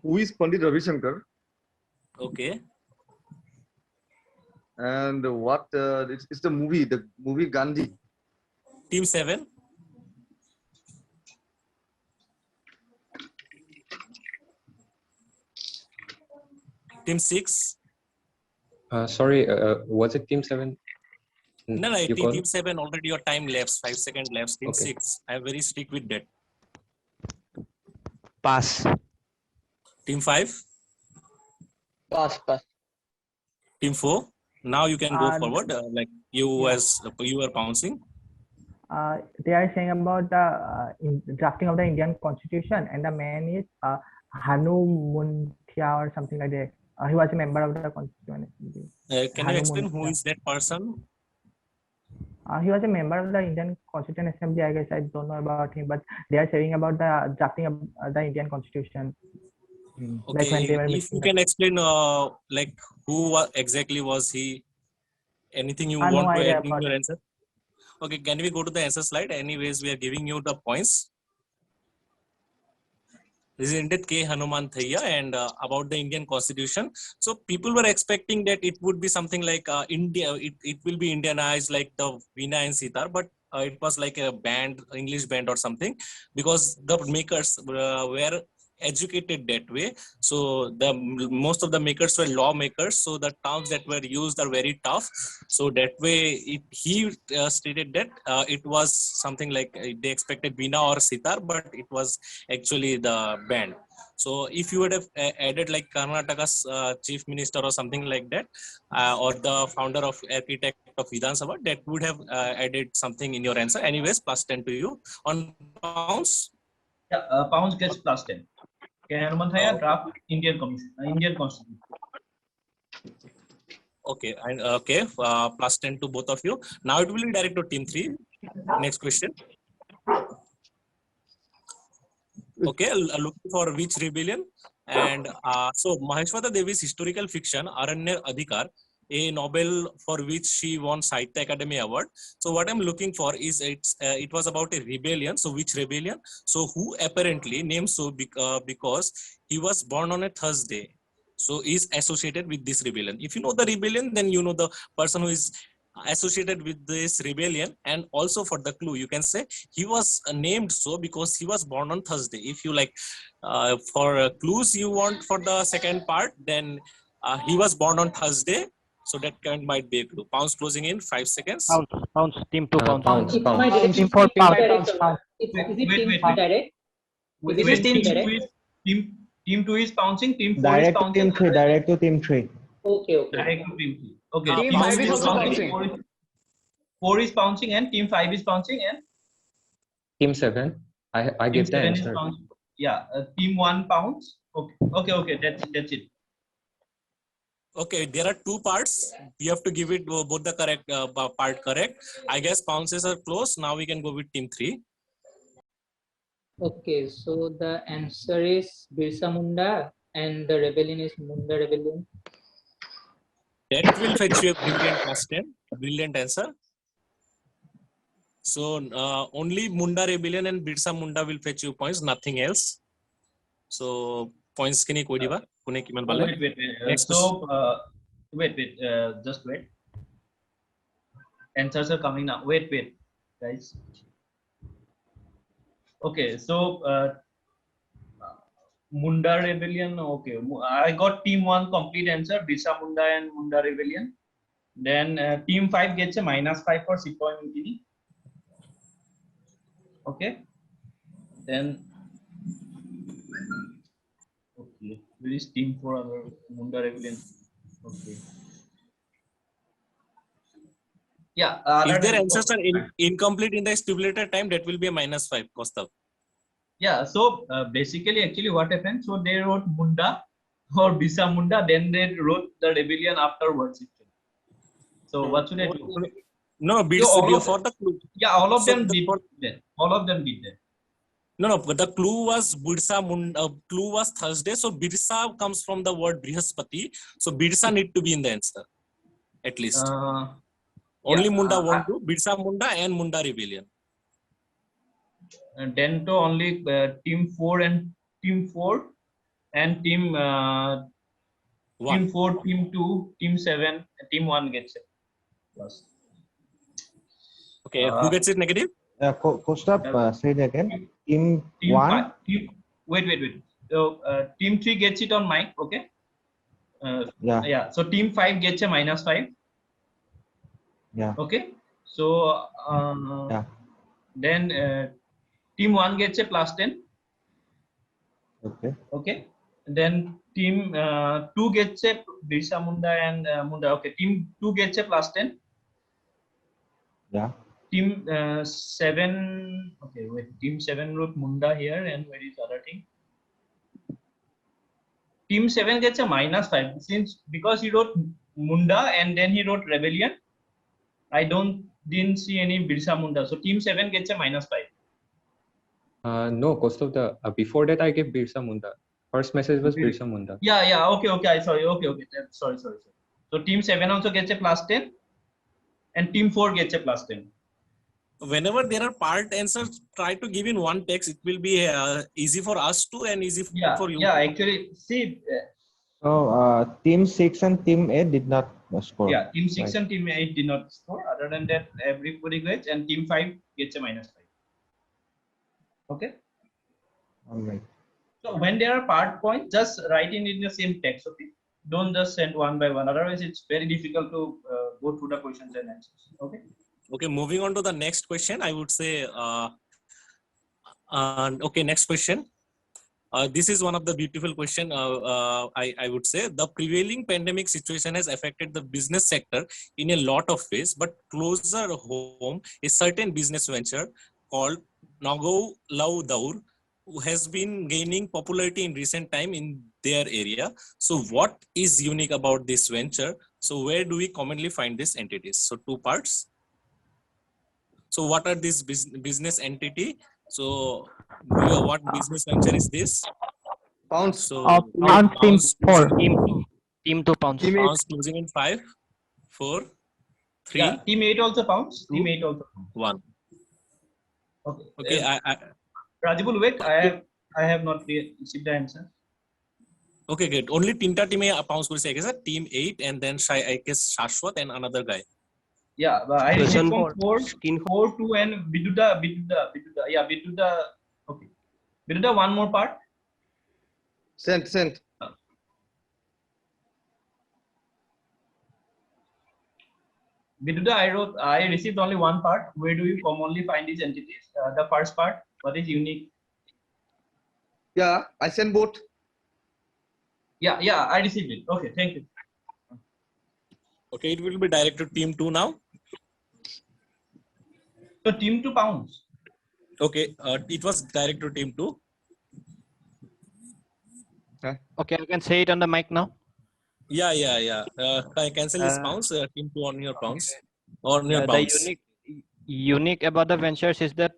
Who is Pandit Ravi Shankar? Okay. And what? It's the movie Gandhi. Team 7. Team 6. Sorry, was it team 7? No, You call? team 7 already your time left, 5 seconds left. Team Okay. 6. I'm very strict with that. Pass. Team 5. Pass. Team 4. Now you can go forward. Like you were pouncing. They are saying about the drafting of the Indian Constitution, and the man is Hanu Muntia or something like that. He was a member of the Constituent Assembly. Can you explain who is that person? He was a member of the Indian Constituent Assembly. I guess I don't know about him, but they are saying about the drafting of the Indian Constitution. Okay, Like when they were if you can explain like who exactly was he? Anything you want no to idea add in about your it. answer? Okay, can we go to the answer slide? Anyways, we are giving you the points. This is Indit K. Hanuman Thaiya, and about the Indian Constitution. So people were expecting that it would be something like India. It will be Indianized like the Veena and Sitar, but it was like a band, English band or something, because the makers were educated that way. So most of the makers were lawmakers. So the terms that were used are very tough. So that way, he stated that it was something like they expected Veena or Sitar, but it was actually the band. So if you would have added like Karnataka's chief minister or something like that, or the founder of architect of Vidhan Sabha, that would have added something in your answer. Anyways, plus 10 to you. On pounds? Yeah, pounds gets plus 10. Okay, Hanuman Thaiya, draft Indian Constitution. Okay, and okay, plus 10 to both of you. Now it will be direct to team 3. Next question. Okay, looking for which rebellion? And so Maheshwata Devi's historical fiction, Aranya Adhikar, a novel for which she won Sahitya Academy Award. So what I'm looking for is it was about a rebellion. So which rebellion? So who apparently named so because he was born on a Thursday. So is associated with this rebellion. If you know the rebellion, then you know the person who is associated with this rebellion. And also for the clue, you can say he was named so because he was born on Thursday. If you like for clues you want for the second part, then he was born on Thursday. So that kind might be a clue. Pounds closing in 5 seconds. Pounds. Team 2 pounds. Pounds. Is my Pounds. Team direction 4 team pounds. direct or not? Is Wait, it wait, team wait, three wait. direct? Wait, Is wait, it team team two direct? is team 2 is pouncing, team 4 is Direct to pouncing. team 3. Direct to team 3. Okay, okay. Direct to team 3. Okay. Team Team five 2 is is also pouncing. pouncing. 4 is pouncing and team 5 is pouncing and Team 7. I team give the 7 is answer. pouncing. Yeah, team 1 pounds. Okay. That's it. Okay, there are 2 parts. We have to give it both the correct part correct. I guess pounces are close. Now we can go with team 3. Okay, so the answer is Birsa Munda and the rebellion is Munda Rebellion. That will fetch you a brilliant question. Brilliant answer. So only Munda Rebellion and Birsa Munda will fetch you points, nothing else. So points kini koi diba? Kune kiman bale? Wait. Next Wait. Just wait. Answers are coming now. Wait, guys. Okay, so Munda Rebellion. Okay, I got team 1 complete answer. Birsa Munda and Munda Rebellion. Then team 5 gets a -5 for Sepoy Mutiny. Okay. Then okay, where is team 4 other Munda Rebellion? Okay. Yeah. If their answers are incomplete in the stipulated time, that will be a -5, Kostav. Yeah, so basically, actually, what happened? So they wrote Munda or Birsa Munda, then they wrote the rebellion afterwards. So what should I do? No, So for the clue. Yeah, all of So them did that. All of them did that. No, but the clue was Birsa Munda. Clue was Thursday, so Birsa comes from the word Brihaspati. So Birsa need to be in the answer, at least. Only Munda won't do. Birsa Munda and Munda Rebellion. And then to only team 4 and team 4 and team 4, team 2, team 7, team 1 gets it. Plus. Okay, who gets it negative? Kostav, say it again. Team 1. Wait. So team 3 gets it on mic. Okay. Yeah. So team 5 gets a -5. Yeah. Okay. So then team 1 gets a +10. Okay. Then team 2 gets a Birsa Munda and Munda. Okay. Team 2 gets a +10. Yeah. Team 7. Okay. Wait. Team 7 wrote Munda here, and where is other thing? Team 7 gets a -5 since because he wrote Munda and then he wrote Rebellion. I didn't see any Birsa Munda. So team 7 gets a -5. No, Kostav, before that I gave Birsa Munda. First message was Birsa Munda. Yeah. Okay. Sorry. Sorry. So team 7 also gets a +10, and team 4 gets a +10. Whenever there are part answers, try to give in one text. It will be easy for us to and easy for you. Yeah. Actually, see. So team 6 and team 8 did not score. Yeah, team 6 and team 8 did not score. Other than that, everybody gets, and team 5 gets a -5. Okay. All right. So when there are part points, just write in the same text. Okay. Don't just send one by one. Otherwise, it's very difficult to go through the questions and answers. Okay. Okay. Moving on to the next question, I would say. Okay. Next question. This is one of the beautiful question. I would say the prevailing pandemic situation has affected the business sector in a lot of ways, but closer home, a certain business venture called Nagau Lau Daur has been gaining popularity in recent time in their area. So what is unique about this venture? So where do we commonly find these entities? So 2 parts. So what are these business entity So, what business venture is this? Pounds. So, Pounds team Pounds 4. Team 2 pounds. Team 8. Pounds closing in 5, 4, 3, Yeah, team 8 also pounds. Two. Team 8 also pounds. 1. Okay. Okay, Rajibul, wait. I have not received the answer. okay, great. Only tinta team pounds kore I guess team 8 and then I guess Shashwat and another guy. Yeah, but I Question received from 4, 2 and Biduda. Yeah, Biduda. Okay. Biduda, one more part. Sent. Biduda, I received only one part. Where do you commonly find these entities? The first part, what is unique? Yeah, I sent both. Yeah, I received it. Okay, thank you. Okay, it will be directed to team 2 now. So team 2 pounds. Okay, it was directed to team 2. Okay, I can say it on the mic now. Yeah. Can I cancel this pounds? Team 2 on your pounds. Or on your The bounce. unique about the ventures is that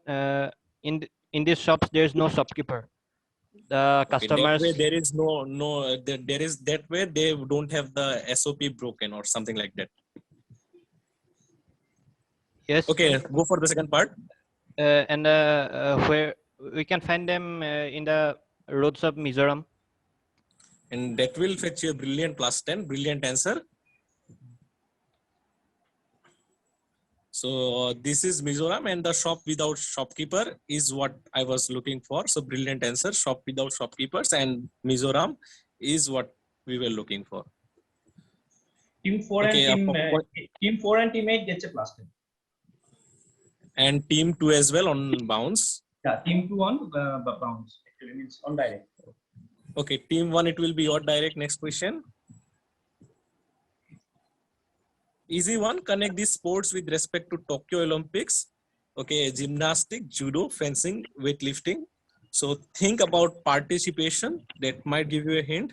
in these shops there is no shopkeeper. The Okay, customers. that way there is there is that way they don't have the SOP broken or something like that. Yes. Okay, go for the second part. And where we can find them in the roads of Mizoram. And that will fetch you a brilliant +10, brilliant answer. So this is Mizoram and the shop without shopkeeper is what I was looking for. So brilliant answer, shop without shopkeepers, and Mizoram is what we were looking for. Team 4 Okay, and team 4 and team 8 gets a +10. And team 2 as well on bounce. Yeah, team 2 on bounce. Actually means on direct. Okay, team 1 it will be your direct. Next question. Easy one, connect these sports with respect to Tokyo Olympics. Okay, gymnastics, judo, fencing, weightlifting. So think about participation. That might give you a hint.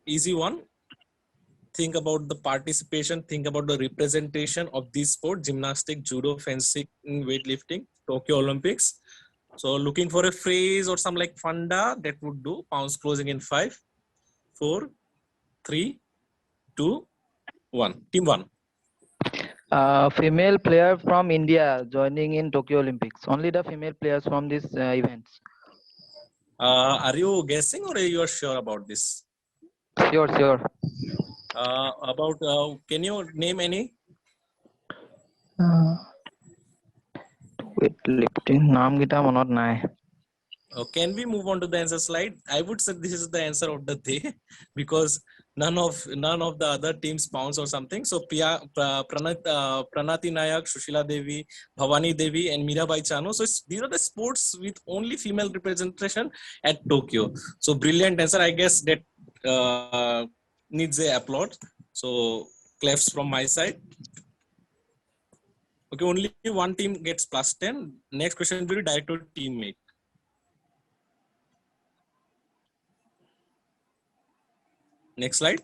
Easy one. Think about the participation. Think about the representation of this sport: gymnastics, judo, fencing, weightlifting, Tokyo Olympics. So looking for a phrase or some like funda, that would do. Pounds closing in 5, 4, 3, 2, 1. Team 1. Female player from India joining in Tokyo Olympics. Only the female players from these events. Are you guessing or are you sure about this? Sure. Can you name any? Weightlifting. Naam kita monot nai. Can we move on to the answer slide? I would say this is the answer of the day because none of the other teams pounds or something. So Pranati Nayak, Shushila Devi, Bhavani Devi, and Mirabai Chanu. So these are the sports with only female representation at Tokyo. So brilliant answer. I guess that needs a applaud. So claps from my side. Okay, only one team gets +10. Next question will be direct to teammate. Next slide.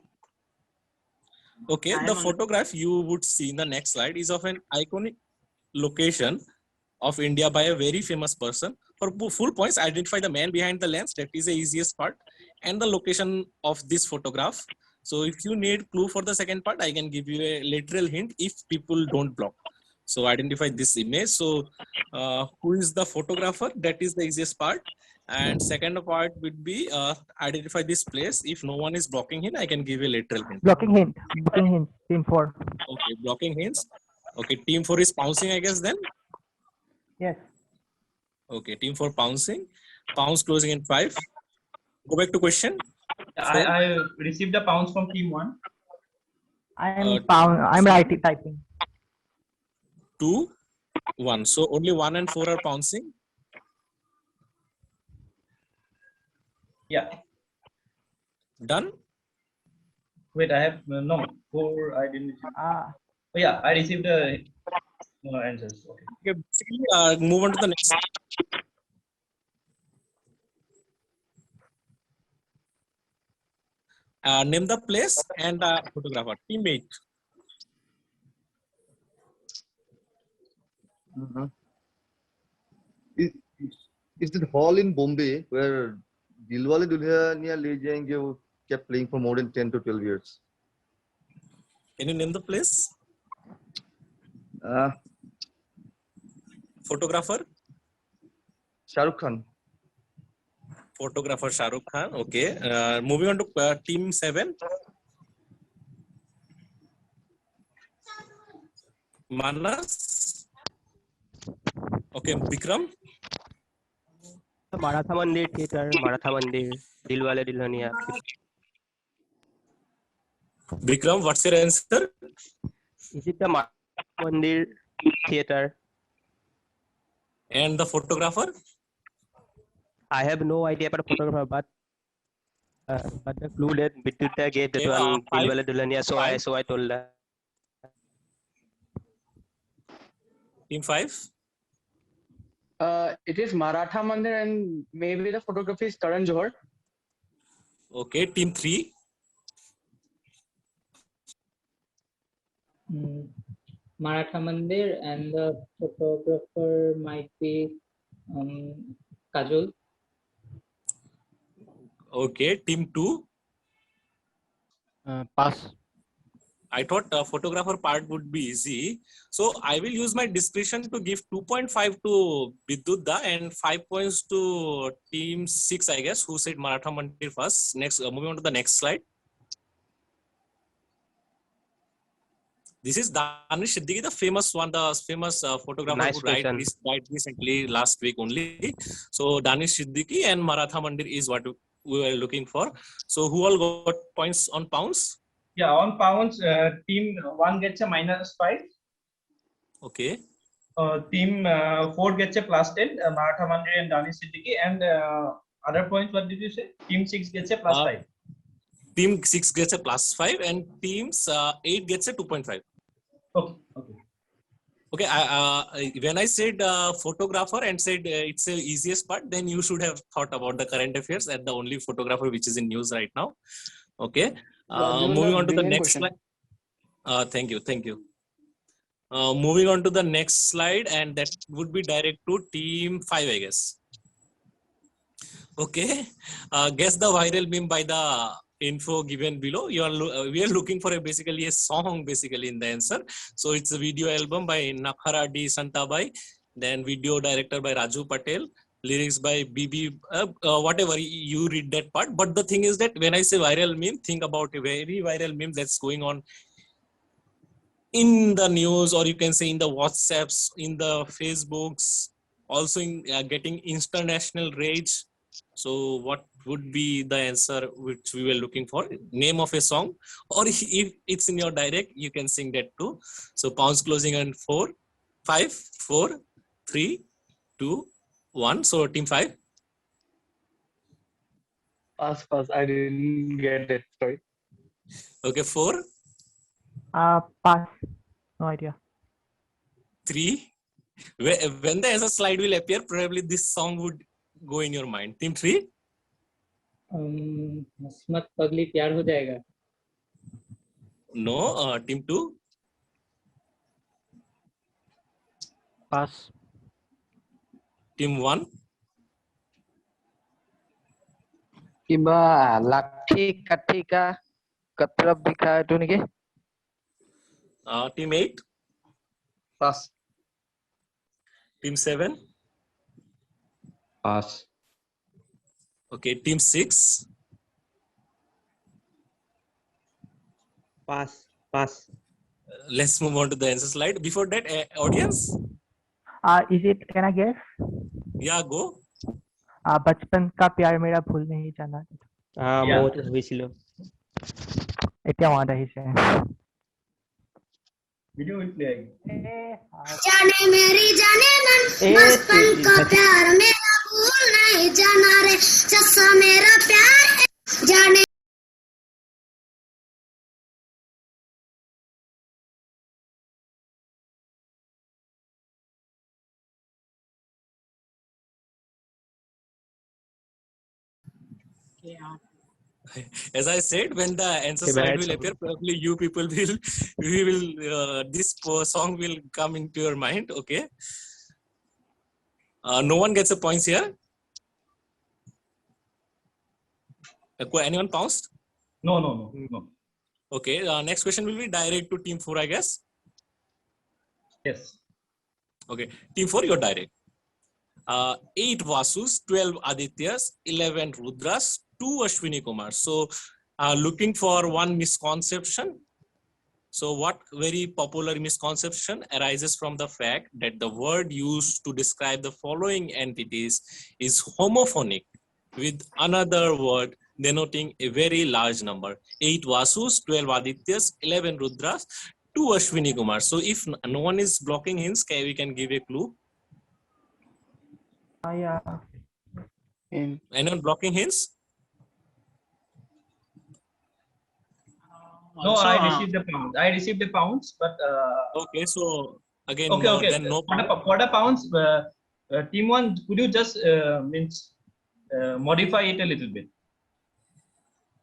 Okay, the photograph you would see in the next slide is of an iconic location of India by a very famous person. For full points, identify the man behind the lens. That is the easiest part. And the location of this photograph. So if you need clue for the second part, I can give you a literal hint if people don't block. So identify this image. So who is the photographer? That is the easiest part. And second part would be identify this place. If no one is blocking him, I can give a literal hint. Blocking hint. Team 4. Okay, blocking hints. Okay, team 4 is pouncing, I guess then. Yes. Okay, team 4 pouncing. Pounds closing in 5. Go back to question. I received the pounds from team 1. I'm typing. 2, 1. So only 1 and 4 are pouncing. Yeah. Done? Wait, I have no 4. I didn't receive. Oh yeah, I received the answers. Okay. Basically, move on to the next. Name the place and the photographer. Teammate. it's the hall in Bombay where Dilwale Dulhaniya Le Jayenge kept playing for more than 10 to 12 years. Can you name the place? Uh, Photographer? Shah Rukh Khan. Photographer Shah Rukh Khan. Okay. Moving on to team 7. Manas. Okay, Bikram. Maratha Mandir Theatre, Maratha Mandir, Dilwale Dulhaniya. Bikram, what's your answer? Is it the Maratha Mandir Theatre? And the photographer? I have no idea about the photographer, but the clue that Vidyutha gave that Okay, one five. Dilwale Dulhaniya, so I told that. Team 5. It is Maratha Mandir and maybe the photography is Karan Johar. Okay, team 3. Maratha Mandir, and the photographer might be Kajol. Okay, team 2. Pass. I thought photographer part would be easy. So I will use my discretion to give 2.5 to Vidyutha and 5 points to team 6, I guess, who said Maratha Mandir first. Next, moving on to the next slide. This is Danish Siddiqui, the famous one, the famous photographer Nice who died question. recently, last week only. So Danish Siddiqui and Maratha Mandir is what we were looking for. So who all got points on pounds? Yeah, on pounds, team 1 gets a -5. Okay. Team 4 gets a +10, Maratha Mandir and Danish Siddiqui. And other points, what did you say? Team 6 gets a +5. Team 6 gets a +5 and teams 8 gets a 2.5. Okay. Okay. When I said photographer and said it's the easiest part, then you should have thought about the current affairs and the only photographer which is in news right now. Okay. Moving on to the next slide. Thank you. Moving on to the next slide, and that would be direct to team 5, I guess. Okay. Guess the viral meme by the info given below. We are looking for basically a song basically in the answer. So it's a video album by Nakhara D Santabai, then video director by Raju Patel, lyrics by BB, whatever, you read that part. But the thing is that when I say viral meme, think about a very viral meme that's going on in the news, or you can say in the WhatsApps, in the Facebooks, also in getting international rage. So what would be the answer which we were looking for? Name of a song, or if it's in your direct, you can sing that too. So pounds closing on 4, 5, 4, 3, 2, 1. So team 5. Pass. I didn't get it. Sorry. Okay, 4. Pass. No idea. 3. When the answer slide will appear, probably this song would go in your mind. Team 3. हस्मत पगली प्यार हो जाएगा. No. Team 2. Pass. Team 1. কিবা লাঠি কাঠিকা কতৰপ দিখা এটো নেকি? Team 8. Pass. Team 7. Pass. Okay, team 6. Pass. Let's move on to the answer slide. Before that, audience. Is it? Can I guess? Yeah, go. बचपन का प्यार मेरा भूल नहीं जाना. মত হৈছিল. এতিয়া মনত আহিছে. वीडियो में प्ले जाने मेरी जाने मन बचपन का प्यार मेरा भूल नहीं जाना रे चस्सा मेरा प्यार जाने As I said, when the answer slide will appear, probably you people will, this song will come into your mind. Okay. No one gets a points here. Anyone pounced? No. Okay, next question will be direct to team 4, I guess. Yes. Okay, team 4, you're direct. 8 Vasus, 12 Adityas, 11 Rudras, 2 Ashwini Kumar. So, looking for one misconception. So, what very popular misconception arises from the fact that the word used to describe the following entities is homophonic with another word denoting a very large number. 8 Vasus, 12 Adityas, 11 Rudras, 2 Ashwini Kumar. So, if no one is blocking hints, we can give a clue. Yeah. Anyone blocking hints? No, Also, I received the pounds, but okay, so again, okay. then no. For the pounds, team 1, could you just modify it a little bit?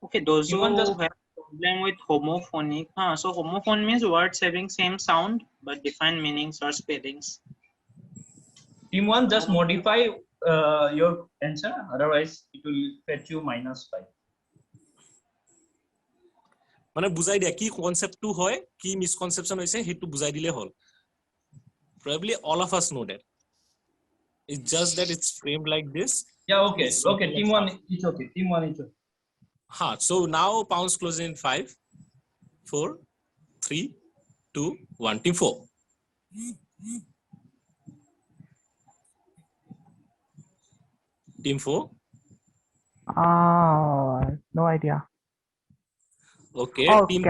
okay, those team who 1 just have problem with homophonic, so homophone means words having same sound but different meanings or spellings. team 1 just modify your answer, otherwise it will fetch you -5. মানে বুজাই দিয়া কি কনসেপ্টটো হয় কি misconception হৈছে হেতু বুজাই দিলে হল probably all of us know that it's just that it's framed like this. Yeah, okay, team 1 it's okay, team 1 it's okay. So now pounds closing in 5 4 3 2 1 team 4. Team 4. No idea. Okay, team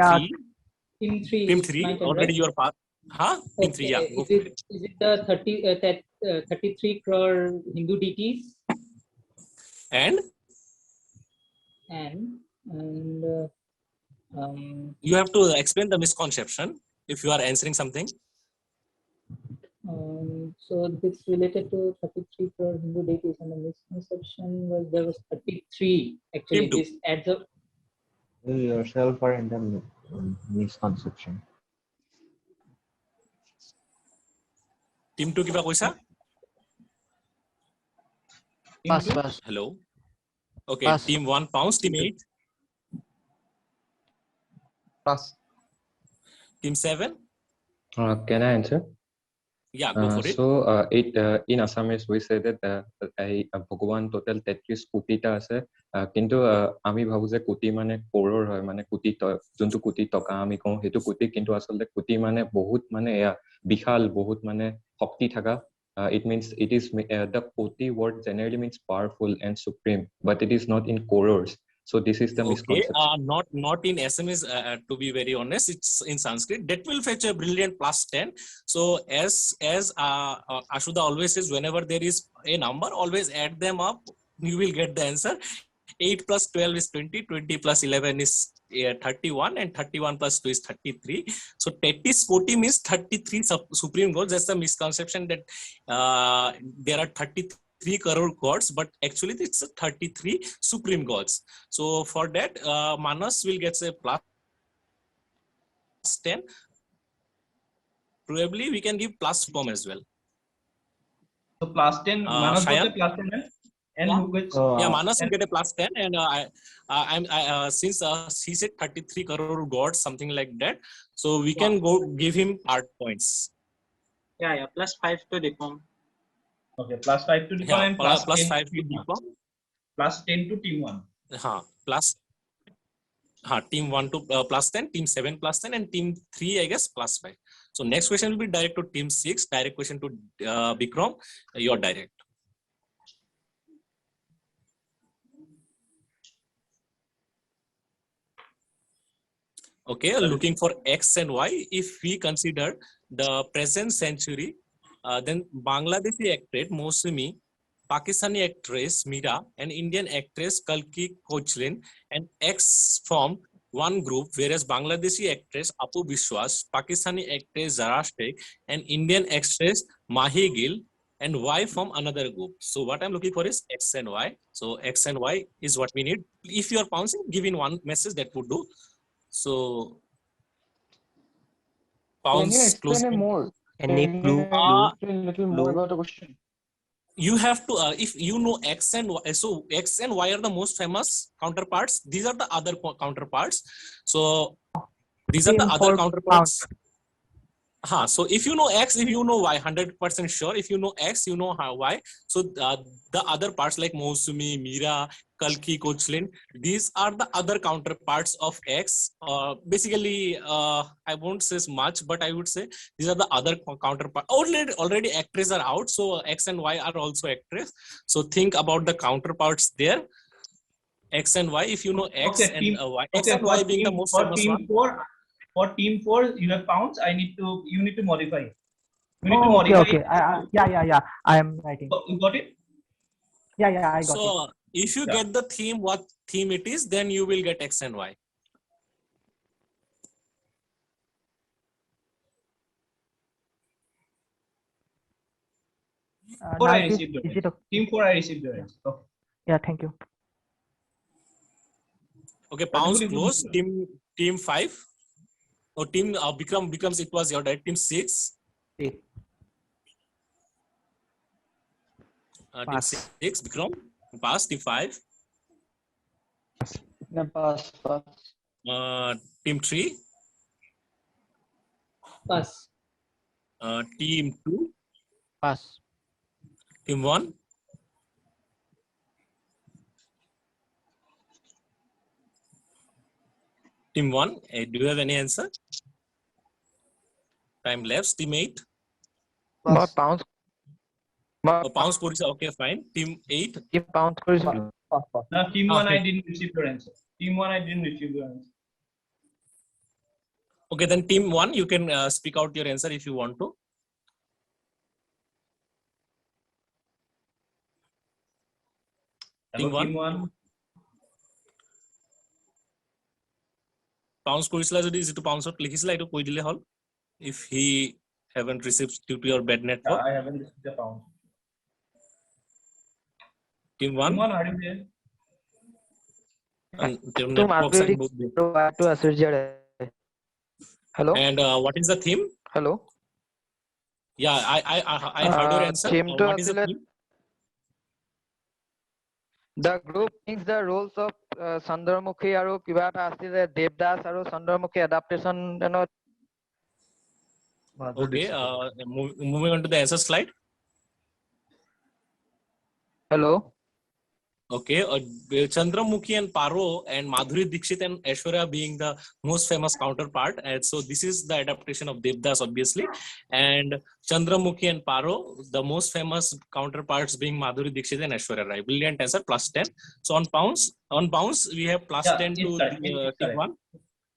3. Team 3 already your path. Team 3, yeah. Is it the 33 crore Hindu deities? And you have to explain the misconception if you are answering something. So this related to 33 crore Hindu deities, and the misconception was there was 33. Actually, this adds up. You yourself are in the misconception. Team 2 kiba koisa? Pass. Hello. Okay, Pass. team 1 pounds, team 8. Pass. Team 7. Can I answer? Yeah, go for it. So in Assamese we say that Bhagwan total 33 কোটি টা আছে কিন্তু আমি ভাবো যে কোটি মানে কৰৰ হয় মানে কোটি যোনটো কোটি টকা আমি কওঁ হেতু কোটি কিন্তু আসলে কোটি মানে বহুত মানে বিশাল বহুত মানে শক্তি থাকা. It means it is the koti word generally means powerful and supreme, but it is not in crores. So this is the misconception. Not in SMS, to be very honest, it's in Sanskrit. That will fetch a brilliant +10. So as Ashuda always says, whenever there is a number, always add them up, you will get the answer. 8 plus 12 is 20, 20 plus 11 is 31, and 31 plus 2 is 33. So Tetis Koti means 33 supreme gods. That's the misconception that there are 33 crore gods, but actually it's 33 supreme gods. So for that, Manas will get a +10. Probably we can give +bomb as well. So +10, Manas got a +10, and who gets? Manas will get a +10, and since he said 33 crore gods, something like that, so we can go give him part points. Yeah, +5 to Dipom. Okay, +5 to Dipom, and +5 to Dipom. +10 to team 1. Team 1 to +10, team 7 +10, and team 3 I guess +5. So next question will be direct to team 6. Direct question to Bikram. You're direct. Okay, looking for X and Y. If we consider the present century, then Bangladeshi actress Mousumi, Pakistani actress Mira, and Indian actress Kalki Koechlin and X formed one group, whereas Bangladeshi actress Apu Biswas, Pakistani actress Zara Sheikh, and Indian actress Mahi Gill and Y from another group. So what I'm looking for is X and Y. So X and Y is what we need. If you are pouncing, give in one message, that would do. So pounds. Can you explain more? Any clue? Explain a little more about the question. you have to if you know X and Y, so X and Y are the most famous counterparts. These are the other counterparts. So these are the other counterparts. So if you know X, if you know Y, 100% sure. If you know X, you know Y. So the other parts like Mousumi, Mira, Kalki, Cochlin, these are the other counterparts of X. Basically, I won't say much, but I would say these are the other counterparts. Already actresses are out, so X and Y are also actresses. So think about the counterparts there. X and Y. If you know X and Y, X and Y being the most famous one. For team 4, you have pounds. You need to modify. You need to Oh, modify. okay. Yeah. I am writing. You got it? Yeah, I got it. So if you get the theme, what theme it is, then you will get X and Y. Team 4, I received the answer. Okay. Yeah, thank you. Okay, pounds close. Team 5. Or team Bikram becomes, it was your right. Team 6. Team 6, Bikram. Pass. Team 5. Pass. Team 3. Pass. Team 2. Pass. Team 1. Team 1, do you have any answer? Time left. Team 8. Pounds. Pounds Porisa. Okay, fine. Team 8. Team Pounds Porisa. No, team 1, I didn't receive your answer. Team 1, I didn't receive your answer. Okay, then team 1, you can speak out your answer if you want to. Team 1. Pounds কৰিছিলা যদি যেটো পাউন্সত লিখিছিলা এটো কৈ দিলে হল if he haven't received due to your bad network. I haven't received the pounds. Team 1. Team 1, are you there? Hello. And what is the theme? Hello. Yeah, I heard your answer. What is the theme? The group thinks the roles of Chandramukhi aru kiba eta asile Devdas aru Chandramukhi adaptation Okay, moving on to the answer slide. Hello. Okay, Chandramukhi and Paro and Madhuri Dixit and Aishwarya being the most famous counterpart, and so this is the adaptation of Devdas obviously, and Chandramukhi and Paro, the most famous counterparts being Madhuri Dixit and Aishwarya Rai. Brilliant answer, +10. So on pounds we have +10 to team 1.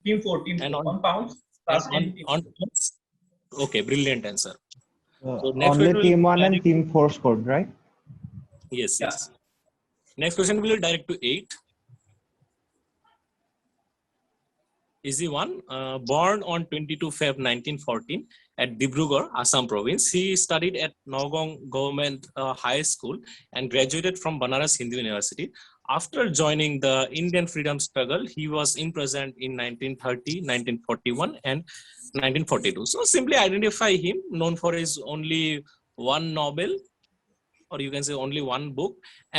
Team 4, and on pounds +10. On pounds. Okay, brilliant answer. So only team 1 and team 4 scored, right? Yes. Next question will direct to 8. Easy one. Born on 22 Feb 1914 at Dibrugarh, Assam province. He studied at Nagaon Government High School and graduated from Banaras Hindu University. After joining the Indian freedom struggle, he was imprisoned in 1930, 1941 and 1942. So simply identify him, known for his only one novel, or you can say only one book,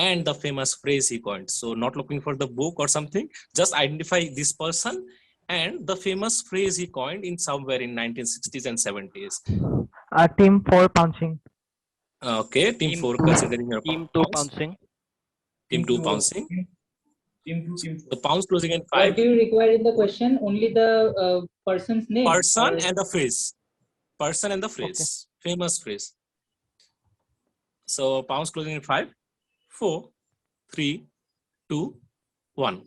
and the famous phrase he coined. So not looking for the book or something, just identify this person and the famous phrase he coined in somewhere in 1960s and 70s. Team 4 pouncing. Okay, team 4 considering your team 2 pouncing. Team 2 pouncing. Team 2. The pounds closing in 5. What do you require in the question? Only the person's name? Person and the phrase. Person and the phrase. Okay. Famous phrase. So pounds closing in 5, 4, 3, 2, 1.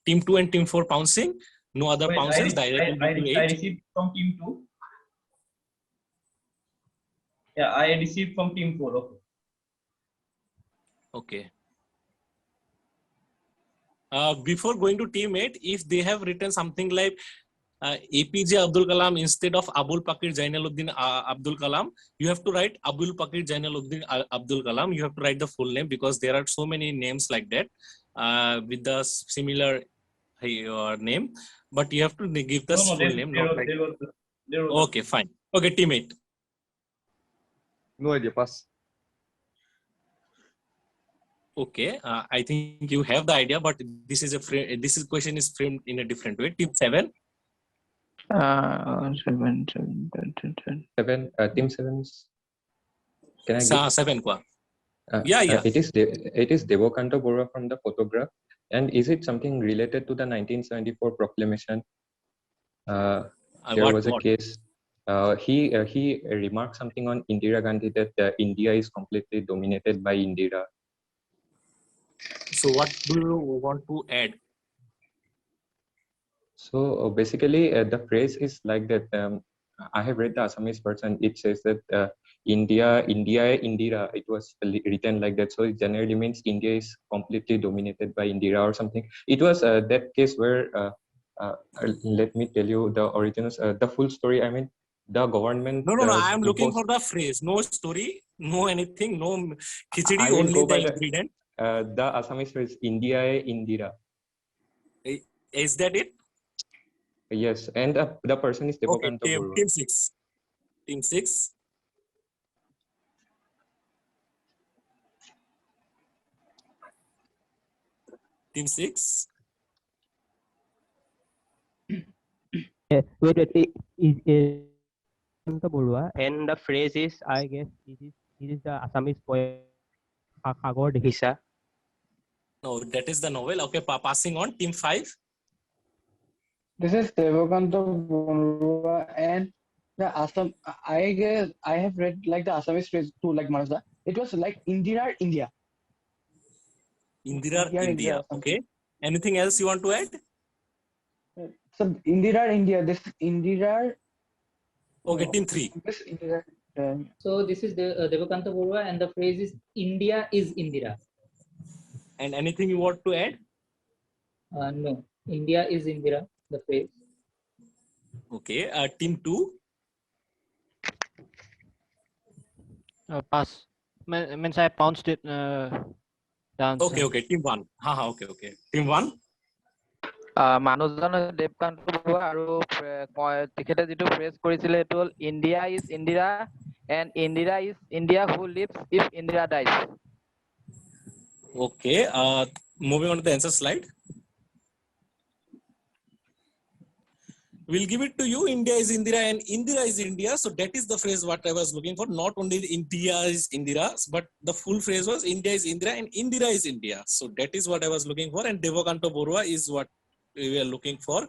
Team 2 and team 4 pouncing. No other pouncings directly to 8. I received from team 2. Yeah, I received from team 4. Okay. Before going to team 8, if they have written something like APJ Abdul Kalam instead of Abul Pakir Jainuddin Abdul Kalam, you have to write Abul Pakir Jainuddin Abdul Kalam. You have to write the full name because there are so many names like that with the similar name, but you have to give the full name. Okay, fine. Okay, team 8. No idea, pass. Okay, I think you have the idea, but this is a question is framed in a different way. Team 7. Seven. Team 7 is. Can I guess? 7 kwa. Yeah. It is Devokanta Borua from the photograph. And is it something related to the 1974 proclamation? There was a case. He remarked something on Indira Gandhi that India is completely dominated by Indira. So what do you want to add? So basically, the phrase is like that. I have read the Assamese version. It says that India, Indira. It was written like that. So it generally means India is completely dominated by Indira or something. It was that case where, let me tell you the originals, the full story. I mean, the government. No. I am looking for the phrase. No story, no anything, no khichdi, only the ingredient. The Assamese phrase, India, Indira. Is that it? Yes, and the person is Devokanta Borua. Team 6. Team 6. Team 6. Wait. Is Devokanta Borua, and the phrase is, I guess, this is the Assamese poem Agor Dekhisa. No, that is the novel. Okay, passing on. Team 5. This is Devokanta Borua, and the Assam. I guess I have read like the Assamese phrase too, like Marza. It was like Indira, India. Indira, India. Okay. Anything else you want to add? So Indira, India. This Indira. Okay, team 3. This Indira. So this is the Devokanta Borua, and the phrase is India is Indira. And anything you want to add? No, India is Indira. The phrase. Okay. Team 2. Pass. Means I pounced it. Down. Okay. Team 1. Okay. Team 1. মানুহজনে দেৱকান্ত বৰুৱা আৰু তেখেতে যিটো phrase কৰিছিলে সেইটো হ'ল India is Indira and Indira is India who leaves if Indira dies. Okay. Moving on to the answer slide. We'll give it to you. India is Indira and Indira is India. So that is the phrase what I was looking for. Not only India is Indira, but the full phrase was India is Indira and Indira is India. So that is what I was looking for. And Devokanta Borua is what we were looking for.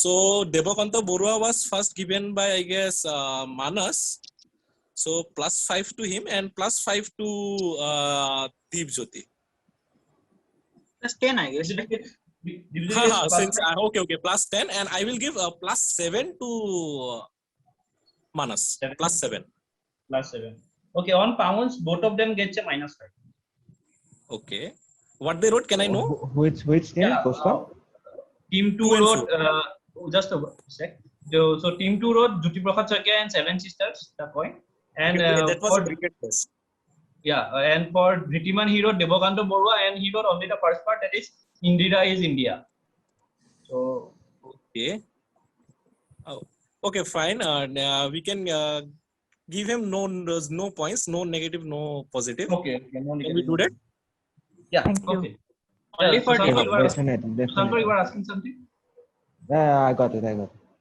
So Devokanta Borua was first given by, I guess, Manas. So +5 to him and +5 to Deepjyoti. +10, I guess. Since okay, +10, and I will give +7 to Manas. +7. +7. Okay, on pounds, both of them get a -5. Okay. What they wrote, can I know? Which team? Yeah, team 2 wrote, just a sec. So team 2 wrote Jyoti Prasad Sakya and Seven Sisters, the point. And that was a cricket test. Yeah, and for Dhritimman, he wrote Devokanta Borua, and he wrote only the first part, that is Indira is India. So okay. Okay, fine. We can give him no points, no negative, no positive. Okay, no negative. Can we do that? Yeah. Okay. Only for Definitely. you were asking something? Yeah, I got it.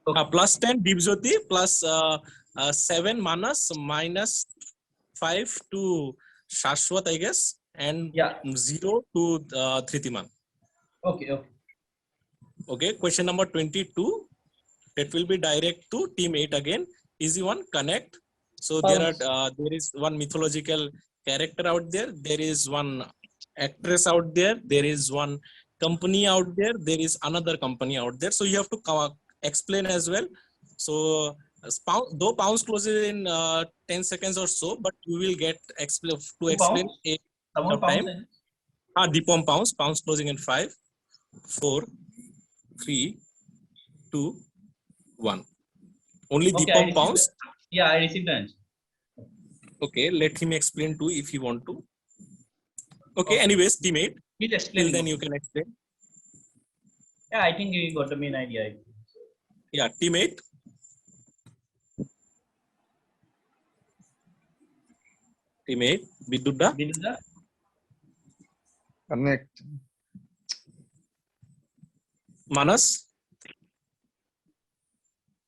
Okay. +10 Deepjyoti, +7 Manas, -5 to Shashwat, I guess, and 0 to Dhritimman. Okay. Question number 22. That will be direct to team 8 again. Easy one. Connect. So there is one mythological character out there. There is one actress out there. There is one company out there. There is another company out there. So you have to explain as well. So though pounds closes in 10 seconds or so, but you will get to explain a time. Deepom pounds closing in 5, 4, 3, 2, 1. Only Deepom pounds. Yeah, I received the answer. Okay, let him explain too if you want to. Okay, anyways, teammate. Please explain. Then you can explain. Yeah, I think you got the main idea. Yeah, teammate. Teammate, Vidudha. Connect. Manas?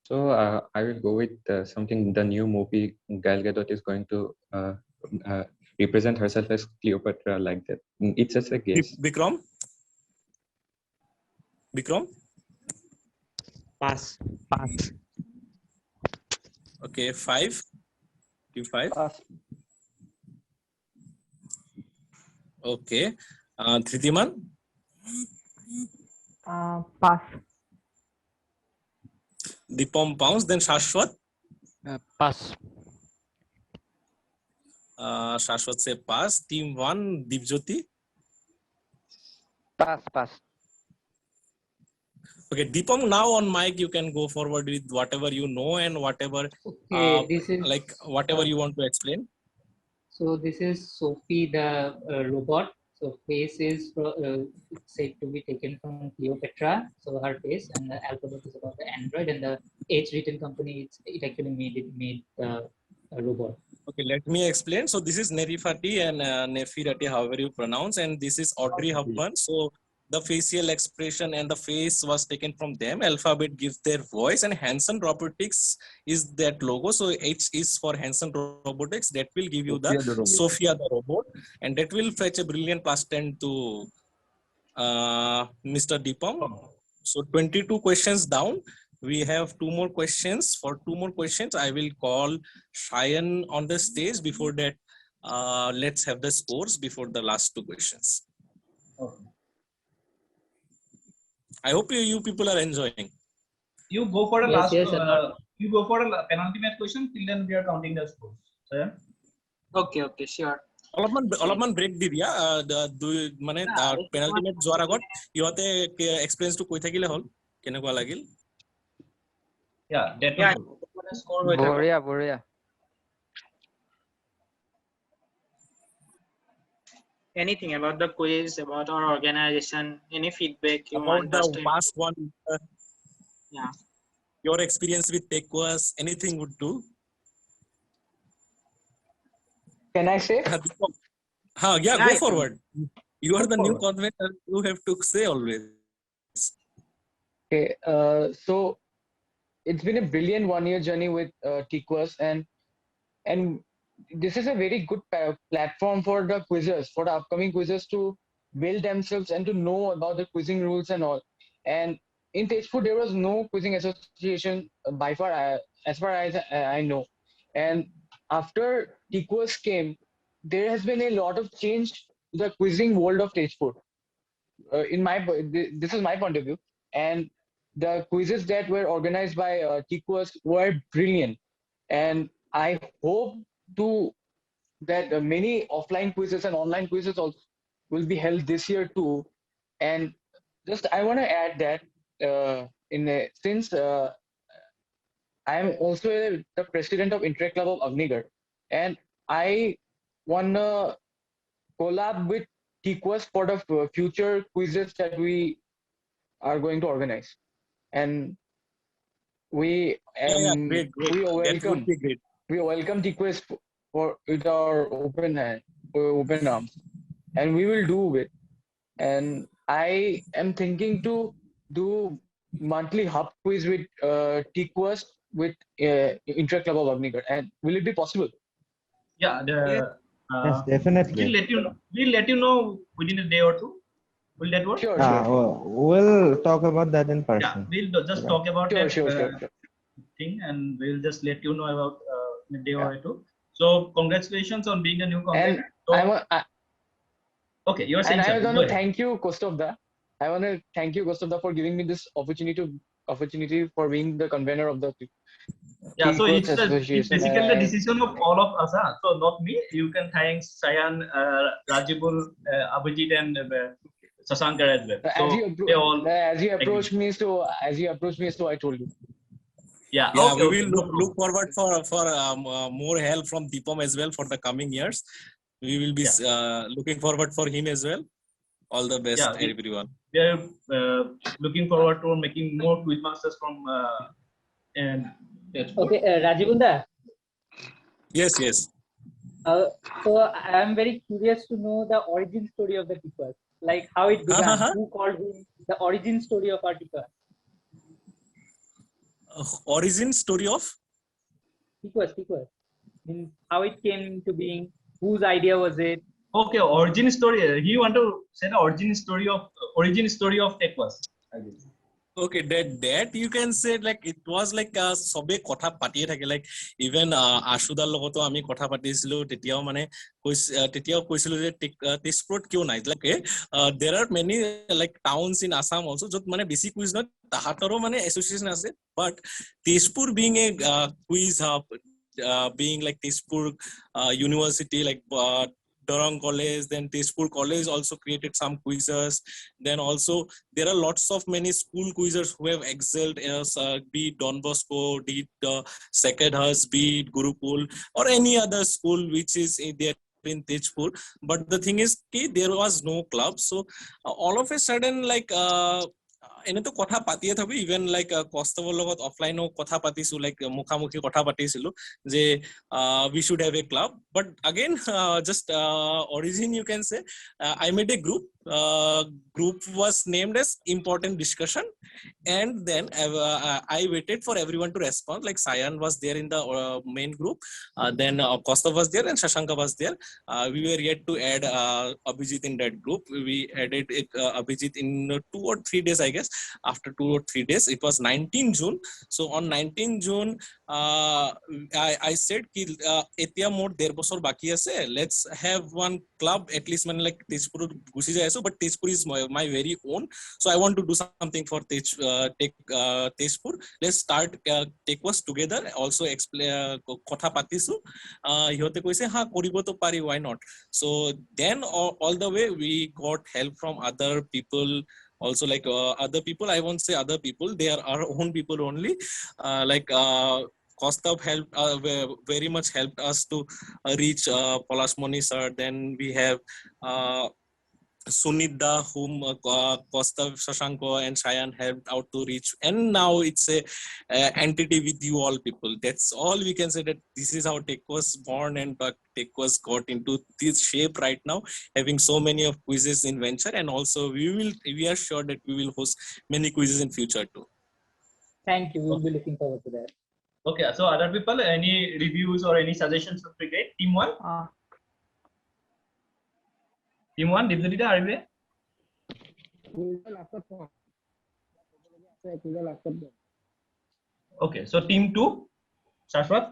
So I will go with something. The new movie Gal Gadot is going to represent herself as Cleopatra, like that. It's just a guess. Bikram? Bikram? Pass. Okay, 5. Give 5. Pass. Okay. Tritiman? Pass. Deepam pounds. Then Shashwat? Pass. Shashwat say pass. Team 1, Deepjyoti? Pass. Okay, Deepam, now on mic you can go forward with whatever you know and whatever Okay, this is whatever you want to explain. so this is Sophie the robot. So face is said to be taken from Cleopatra. So her face, and the alphabet is about the android, and the H written company it actually made the robot. Okay, let me explain. So this is Nerifati and Nefirati, however you pronounce, and this is Audrey Hepburn. So the facial expression and the face was taken from them. Alphabet gives their voice, and Hanson Robotics is that logo. So H is for Hanson Robotics. That will give you the Sophia the robot, and that will fetch a brilliant plus 10 to Mr. Deepam. So 22 questions down. We have 2 more questions. For 2 more questions, I will call Shayan on the stage. Before that, let's have the scores before the last 2 questions. Okay. I hope you people are enjoying. You go for the Yes, last. You go for the penultimate question. Till then, we are counting the scores. So, yeah? Okay, sure. অলপমান break দি দিয়া দুই মানে penalty মেট যোৱাৰ আগত ইহঁতে experience টো কৈ থাকিলে হ'ল কেনেকুৱা লাগিল বঢ়িয়া Anything about the quiz, about our organization, any feedback you about want the us to past one, yeah, your experience with TechQuest, anything would do. Can I say? Go forward. You are the new convener. You have to say always. Okay, so it's been a brilliant 1-year journey with TechQuest, and this is a very good platform for the quizzers, for the upcoming quizzers to build themselves and to know about the quizzing rules and all. And in Tezpur, there was no quizzing association by far, as far as I know. And after TechQuest came, there has been a lot of change to the quizzing world of Tezpur. This is my point of view. And the quizzes that were organized by TechQuest were brilliant. And I hope that many offline quizzes and online quizzes also will be held this year too. And just I want to add that since I am also the president of Interact Club of Agnigarh, and I want to collab with TechQuest for the future quizzes that we are going to organize. And we welcome TechQuest with our open arms, and we will do it. And I am thinking to do monthly hub quiz with TechQuest with Interact Club of Agnigarh. And will it be possible? Yeah, yes, definitely. We'll let you know within a day or two. Will that work? Sure. We'll talk about that in person. Yeah, we'll just talk about that thing, and we'll just let you know about in a day or two. So congratulations on being a new convener. Okay, you are saying something. And I want to thank you, Kostobda. I want to thank you, Kostobda, for giving me this opportunity for being the convener of the. Yeah, so it's basically the decision of all of us. So not me. You can thank Sayan, Rajibul, Abhijit, and Sasankar as well. So as you approached me, so I told you. Yeah, we will look forward for more help from Deepam as well for the coming years. We will be looking forward for him as well. All the best, everyone. We are looking forward to making more quizmasters from. Okay, Rajibunda. Yes. So I am very curious to know the origin story of the TechQuest. like how it began, who called him, the origin story of Artika. Origin story of Tiquas. How it came into being, whose idea was it? Okay, origin story. He want to say the origin story of Tequas, I guess. Okay, that you can say like it was like sobe kotha patiye thake, like even Ashudar logoto ami kotha patisilu tetiao mane tetiao koisilu je Tezpurot kyo nai, like there are many like towns in Assam also jot mane besi quiz not tahataro mane association ase, but Tezpur being a quiz hub, being like Tezpur University, like Durham College, then Tezpur College also created some quizzes. Then also there are lots of many school quizzers who have excelled as be it Don Bosco, be it Sacred Hearts, be it Gurukul, or any other school which is there in Tezpur. But the thing is, there was no club, so all of a sudden like এনে তো কথা পাতিয়ে থাকো, even like কষ্টবৰ লগত অফলাইনো কথা পাতিছো, like মুখামুখি কথা পাতিছিলো যে we should have a club. But again, just origin you can say, I made a group. Group was named as important discussion, and then I waited for everyone to respond. Like Sayan was there in the main group, then Kostov was there and Shashanka was there. We were yet to add Abhijit in that group. We added Abhijit in 2 or 3 days, I guess. After 2 or 3 days, it was 19 June. So on 19 June, I said ki etia more 1.5 বছর বাকি আছে, let's have one club at least, মানে like Tezpur গুছি যাই আছো, but Tezpur is my very own, so I want to do something for Tezpur. Let's start Tequas together. Also explain কথা পাতিছো, ইহতে কইছে হা করিব তো পারি, why not. So then all the way we got help from other people also, like other people, I won't say other people, they are our own people only, like Kostav helped very much helped us to reach Polasmoni sir. Then we have Sunida, whom Kostav, Shashanko and Shayan helped out to reach, and now it's a entity with you all people. That's all we can say, that this is how Tech was born, and Tech was got into this shape right now, having so many of quizzes in venture, and also we are sure that we will host many quizzes in future too. Thank you, we'll be looking forward to that. Okay, so other people, any reviews or any suggestions would be great. Team 1? Team 1, Dipjyotita, are you there? Okay, so team 2, Shashwat?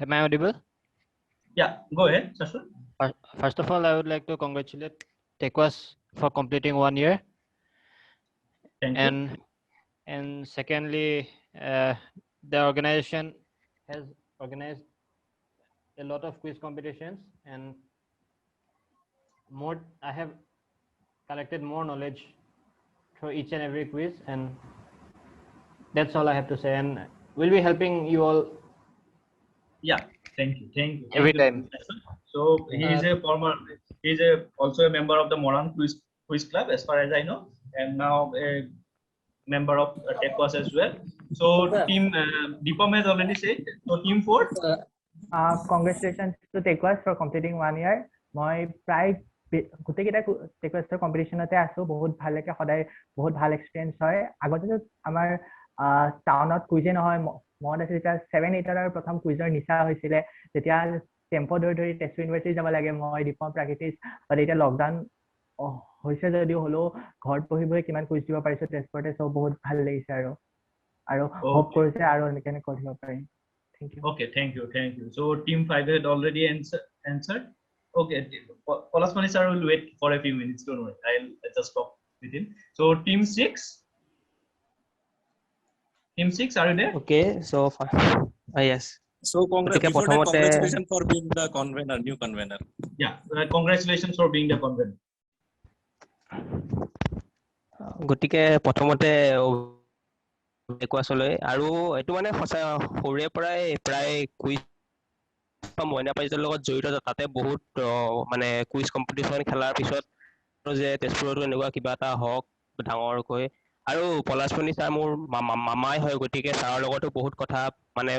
Am I audible? Yeah, go ahead, Shashwat. First of all, I would like to congratulate Tequas for completing 1 year. Thank you. And secondly, the organization has organized a lot of quiz competitions, and I have collected more knowledge through each and every quiz, and that's all I have to say, and we'll be helping you all. Yeah, thank you. Every time. So he is also a member of the Moran Quiz Club, as far as I know, and now a member of Tequas as well. So team Deepam has already said. So team 4. Congratulations to Tequas for completing 1 year. মই প্ৰায় গোটেইকেইটা টেকোৱাছৰ কম্পিটিশ্যনতে আছো, বহুত ভাল লাগে, সদায় বহুত ভাল এক্সপিৰিয়েঞ্চ হয়। আগতে আমাৰ টাউনত কুইজে নহয়, মনত আছে যেতিয়া 7-8 আৰু প্ৰথম কুইজৰ নিচা হৈছিলে, তেতিয়া টেম্পো ধৰি তেজপুৰ ইউনিভাৰ্চিটি যাব লাগে, মই দীপম প্ৰাকৃতিক। বাট এতিয়া লকডাউন হৈছে যদিও হ'লেও ঘৰত বহি বহি কিমান কুইজ দিব পাৰিছো তেজপুৰতে, চব বহুত ভাল লাগিছে আৰু হোপ কৰিছে আৰু এনেকৈ কৰিব পাৰিম। Thank you. Okay, thank you. So team 5 had already answered. Okay, Polasmoni sir will wait for a few minutes. Don't worry, I'll just talk with him. So team 6. Team 6, are you there? Okay, so yes. So congratulations for being the convener, new convener. Yeah, congratulations for being the convener. গতিকে প্ৰথমতে টেকোৱাছলৈ, আৰু এইটো মানে সঁচা সৰুৰে পৰাই প্ৰায় quiz মইনা পাৰিজৰ লগত জড়িত, তাতে বহুত মানে কুইজ কম্পিটিশ্যন খেলাৰ পিছত যে তেজপুৰতো এনেকুৱা কিবা এটা হওক ডাঙৰকৈ, আৰু পলাশমণি ছাৰ মোৰ মামাই হয়, গতিকে ছাৰৰ লগতো বহুত কথা মানে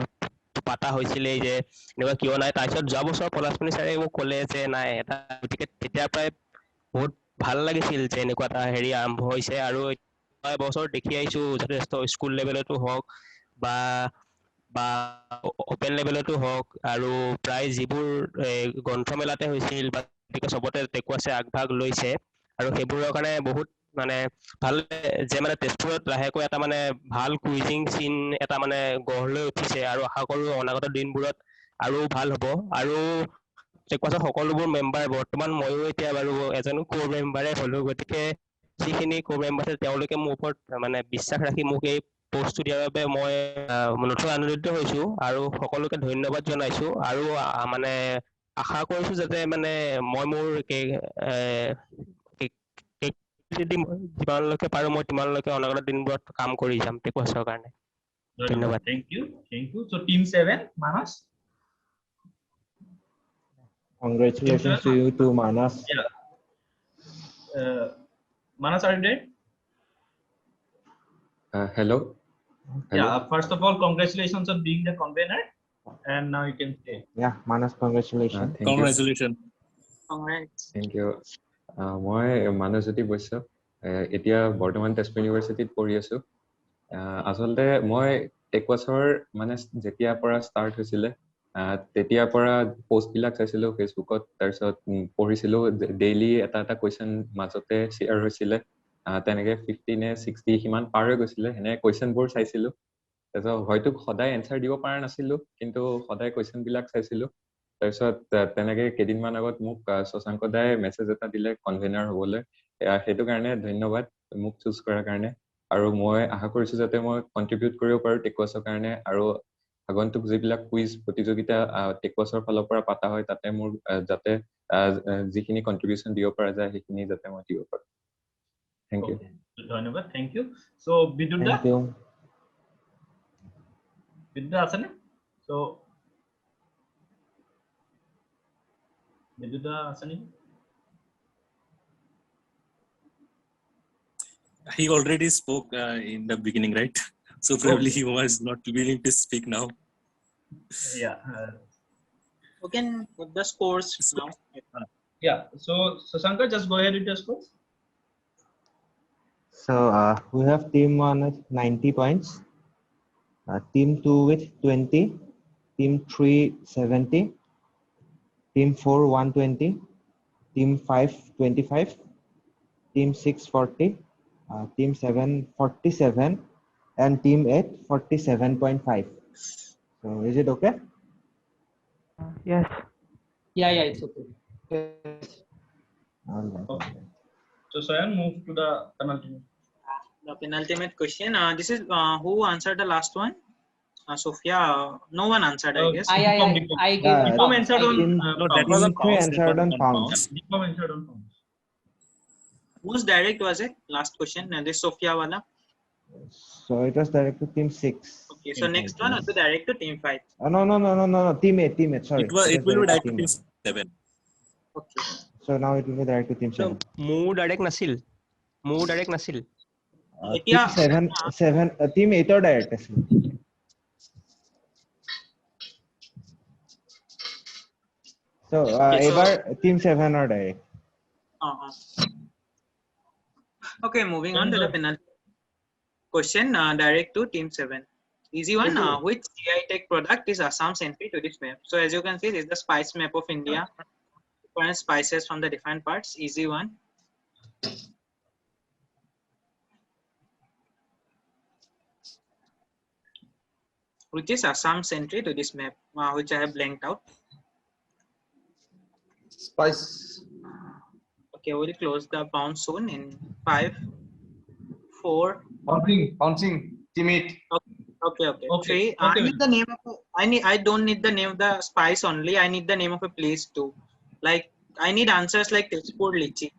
পাতা হৈছিলে যে এনেকুৱা কিয় নাই তাৰপিছত যোৱা বছৰ পলাশমণি ছাৰে মোক ক'লে যে নাই এটা গতিকে তেতিয়াৰ পৰাই বহুত ভাল লাগিছিল যে এনেকুৱা এটা হেৰি আৰম্ভ হৈছে আৰু বছৰ দেখি আহিছো যথেষ্ট স্কুল লেভেলতো হওক বা বা ওপেন লেভেলতো হওক আৰু প্ৰায় যিবোৰ গ্ৰন্থমেলাতে হৈছিল বা চবতে টেকুৱাছে আগভাগ লৈছে আৰু সেইবোৰৰ কাৰণে বহুত মানে ভাল যে মানে তেজপুৰত লাহেকৈ এটা মানে ভাল কুইজিং চিন এটা মানে গঢ় লৈ উঠিছে আৰু আশা কৰোঁ অনাগত দিনবোৰত আৰু ভাল হ'ব আৰু টেকুৱাছৰ সকলোবোৰ মেম্বাৰ বৰ্তমান ময়ো এতিয়া বাৰু এজন কোৰ মেম্বাৰে হ'লো গতিকে যিখিনি কোৰ মেম্বাৰ আছে তেওঁলোকে মোৰ ওপৰত মানে বিশ্বাস ৰাখি মোক এই পোষ্টটো দিয়াৰ বাবে মই নথৈ আনন্দিত হৈছো আৰু সকলোকে ধন্যবাদ জনাইছো আৰু মানে আশা কৰিছো যাতে মানে মই মোৰ যিমানলৈকে পাৰো মই তিমানলৈকে অনাগত দিনবোৰত কাম কৰি যাম টেকুৱাছৰ কাৰণে ধন্যবাদ Thank you. So team 7, Manas. Congratulations to you too, Manas. Yeah. Manas, are you there? Hello. Yeah. First of all, congratulations on being the convener, and now you can say. Yeah, Manas, congratulations. Congratulations. Congrats. Thank you. মই মানসজ্যোতি বৈশ্য এতিয়া বৰ্তমান তেজপুৰ ইউনিভাৰ্চিটিত পঢ়ি আছো আচলতে মই টেকুৱাছৰ মানে যেতিয়াৰ পৰা ষ্টাৰ্ট হৈছিলে তেতিয়াৰ পৰা পোষ্টবিলাক চাইছিলো ফেচবুকত তাৰপিছত পঢ়িছিলো ডেইলি এটা এটা কুৱেশ্যন মাজতে শ্বেয়াৰ হৈছিলে তেনেকে 50 নে 60 সিমান পাৰ হৈ গৈছিলে এনে কুৱেশ্যনবোৰ চাইছিলো তাৰপিছত হয়তো সদায় এনচাৰ দিব পৰা নাছিলো কিন্তু সদায় কুৱেশ্যনবিলাক চাইছিলো তাৰপিছত তেনেকে কেইদিনমান আগত মোক শশাংক দাই মেছেজ এটা দিলে কনভেনাৰ হ'বলৈ সেইটো কাৰণে ধন্যবাদ মোক চুজ কৰাৰ কাৰণে আৰু মই আশা কৰিছো যাতে মই কন্ট্ৰিবিউট কৰিব পাৰো টেকুৱাছৰ কাৰণে আৰু আগন্তুক যিবিলাক কুইজ প্ৰতিযোগিতা টেকুৱাছৰ ফালৰ পৰা পাতা হয় তাতে মোৰ যাতে যিখিনি কন্ট্ৰিবিউশন দিব পৰা যায় সেইখিনি যাতে মই দিব পাৰো থ্যাংক ইউ ধন্যবাদ থ্যাংক ইউ সো বিদ্যুৎ আছে না সো বিদ্যুৎ আছে নি He already spoke in the beginning, right? So probably he was not willing to speak now. Yeah. You can put the scores now. Yeah. So Shankar, just go ahead with the scores. So we have team 1 with 90 points, team 2 with 20, team 3 70, team 4 120, team 5 25, team 6 40, team 7 47, and team 8 47.5. So is it okay? Yes. Yeah, it's okay. Yes. All right. Okay. So Sayan, move to the penultimate. The penultimate question. This is who answered the last one? Sophia. No one answered, I guess. I gave Deepam answered on. No, that was on pounds. Answered on pounds. Deepam answered on pounds. Whose direct was it? Last question. This Sophia wala. So it was direct to team 6. Okay. So next one also direct to team 5. No. Team 8. Sorry. It will be direct to team 7. Okay. So now it will be direct to team 7. মোৰ direct নাছিল Team 7 team 8 or direct আছিল So ever team 7 or direct. Okay, moving on to the penalty question. Direct to team 7. Easy one. Which CI Tech product is Assam's entry to this map? So as you can see, this is the spice map of India. Different spices from the different parts. Easy one. Which is Assam's entry to this map, which I have blanked out. Spice. Okay, we'll close the pound soon in 5, 4. Bouncing. Team 8. Okay. 3. I need the name of. I don't need the name of the spice only. I need the name of a place too. Like I need answers like Tezpur Lychee.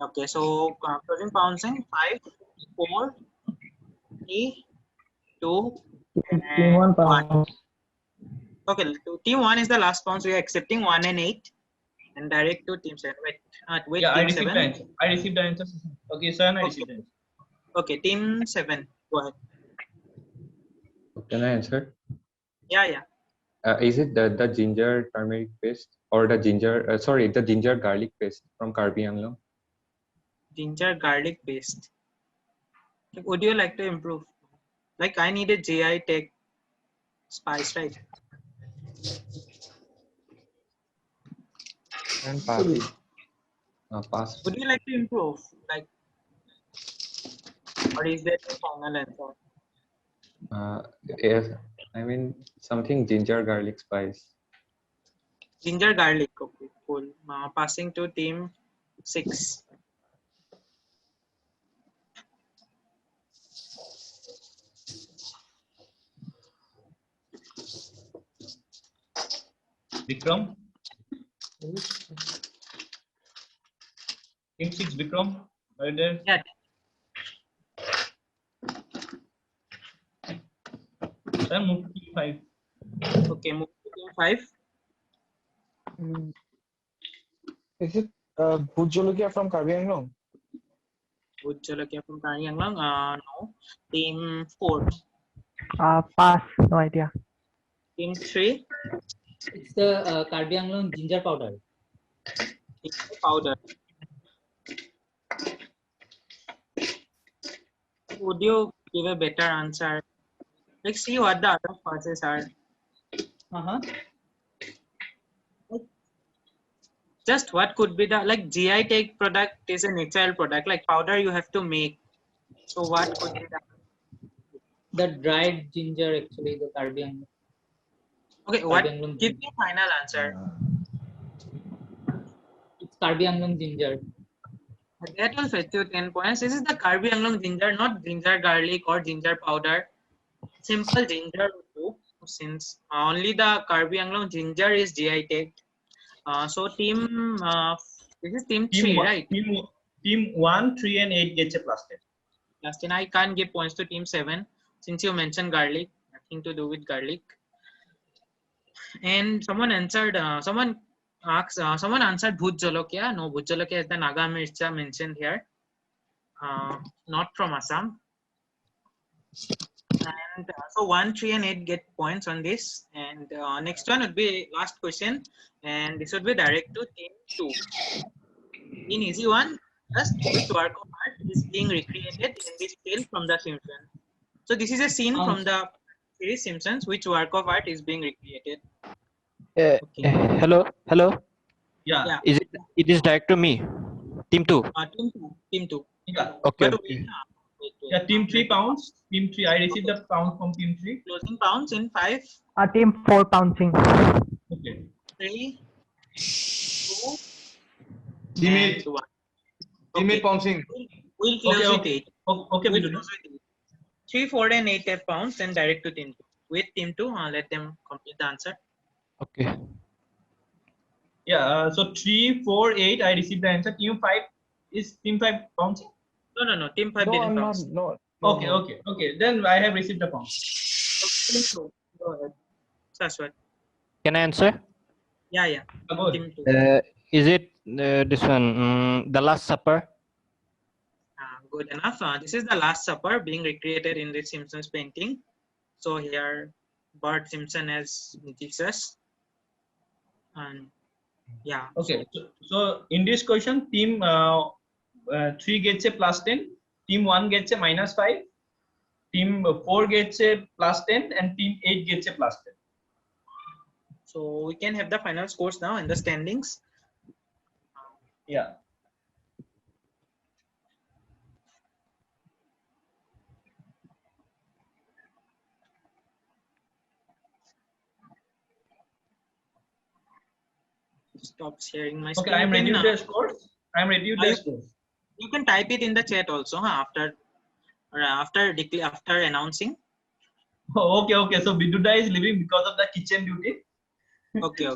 Okay, so closing pounds in 5, 4, 3, 2, Team 1 pound. Okay, team 1 is the last pounds. We are accepting 1 and 8, and direct to team 7. Wait, yeah, team I received 7. the answer. I received the answer. Okay, sir, I received the answer. Okay, team 7. Go ahead. Can I answer? Yeah. Is it the ginger turmeric paste or the ginger? The ginger garlic paste from Karbi Anglong? Ginger garlic paste. Would you like to improve? Like I need a GI tag spice, right? And Parsi. Pass. Would you like to improve? Like, or is that the final answer? Yes, I mean something ginger garlic spice. Ginger garlic. Okay, cool. Passing to team 6. Vikram. Team 6, Vikram. Are you there? Yeah. Then move to team 5. Okay, move to team 5. Is it Bhut Jolokia from Karbi Anglong? Bhut Jolokia from Karbi Anglong? No. Team 4. Pass. No idea. Team 3. It's the Karbi Anglong ginger powder. Ginger powder. Would you give a better answer? Like, see what the other causes are. Just what could be the, like, GI tag product is a natural product, like powder you have to make. So what could be that? The dried ginger, actually, the Karbi Anglong. Okay, what? Give me a final answer. It's Karbi Anglong ginger. That will fetch you 10 points. This is the Karbi Anglong ginger, not ginger garlic or ginger powder. Simple ginger will do, since only the Karbi Anglong ginger is GI tagged. So team, this is team 3, right? Team 1, 3, and 8 gets a +10. +10. I can't give points to team 7 since you mentioned garlic. Nothing to do with garlic. And someone answered. Someone answered Bhut Jolokia. No, Bhut Jolokia is the Naga Mircha mentioned here. Not from Assam. And so 1, 3, and 8 get points on this. And next one would be last question. And this would be direct to team 2. In easy one, just which work of art is being recreated in this tale from The Simpsons. So this is a scene from the series Simpsons. Which work of art is being recreated? Hello. Yeah. It is direct to me. Team 2. Team 2. Yeah. Okay. Yeah, team 3 pounds. Team 3, I received the pound from team 3. Closing pounds in 5. Team 4 pouncing. Okay. 3, 2, Teammate. 1. Teammate pouncing. We'll close with 8. Okay, we'll close with 8. 3, 4, and 8 have pounds and direct to team 2. With team 2, let them complete the answer. Okay. Yeah, so 3, 4, 8, I received the answer. Team 5, is team 5 bouncing? No. Team 5 didn't bounce. Okay. Then I have received the pound. Team 2. Go ahead. Shashwat. Can I answer? Yeah. Team 2. Is it this one? The Last Supper? Good enough. This is the Last Supper being recreated in the Simpsons painting. So here, Bart Simpson as Jesus. And yeah. Okay. So in this question, team 3 gets a +10. Team 1 gets a -5. Team 4 gets a +10, and team 8 gets a +10. So we can have the final scores now and the standings. Yeah. Stop sharing my Okay, screen. I'm ready with the scores. You can type it in the chat also after announcing. Oh, okay. So Viduda is leaving because of the kitchen duty. Okay.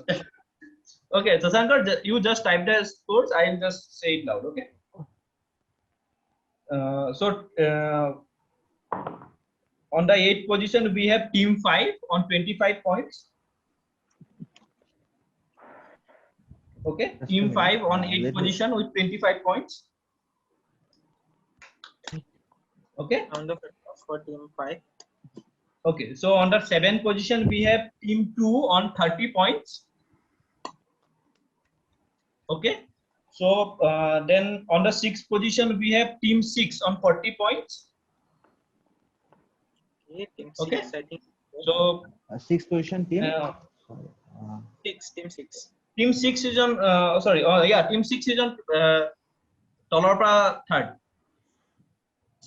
Okay, so Sankar, you just type the scores. I'll just say it loud. Okay. On the 8th position, we have team 5 on 25 points. Okay, team 5 on 8th position with 25 points. Okay. Round of applause for team 5. Okay, so on the 7th position, we have team 2 on 30 points. Okay, so then on the 6th position, we have team 6 on 40 points. Okay, team Okay, 6, I think. so Sixth position team. Team 6. Team 6 is on, team 6 is on Tolorpa 3rd.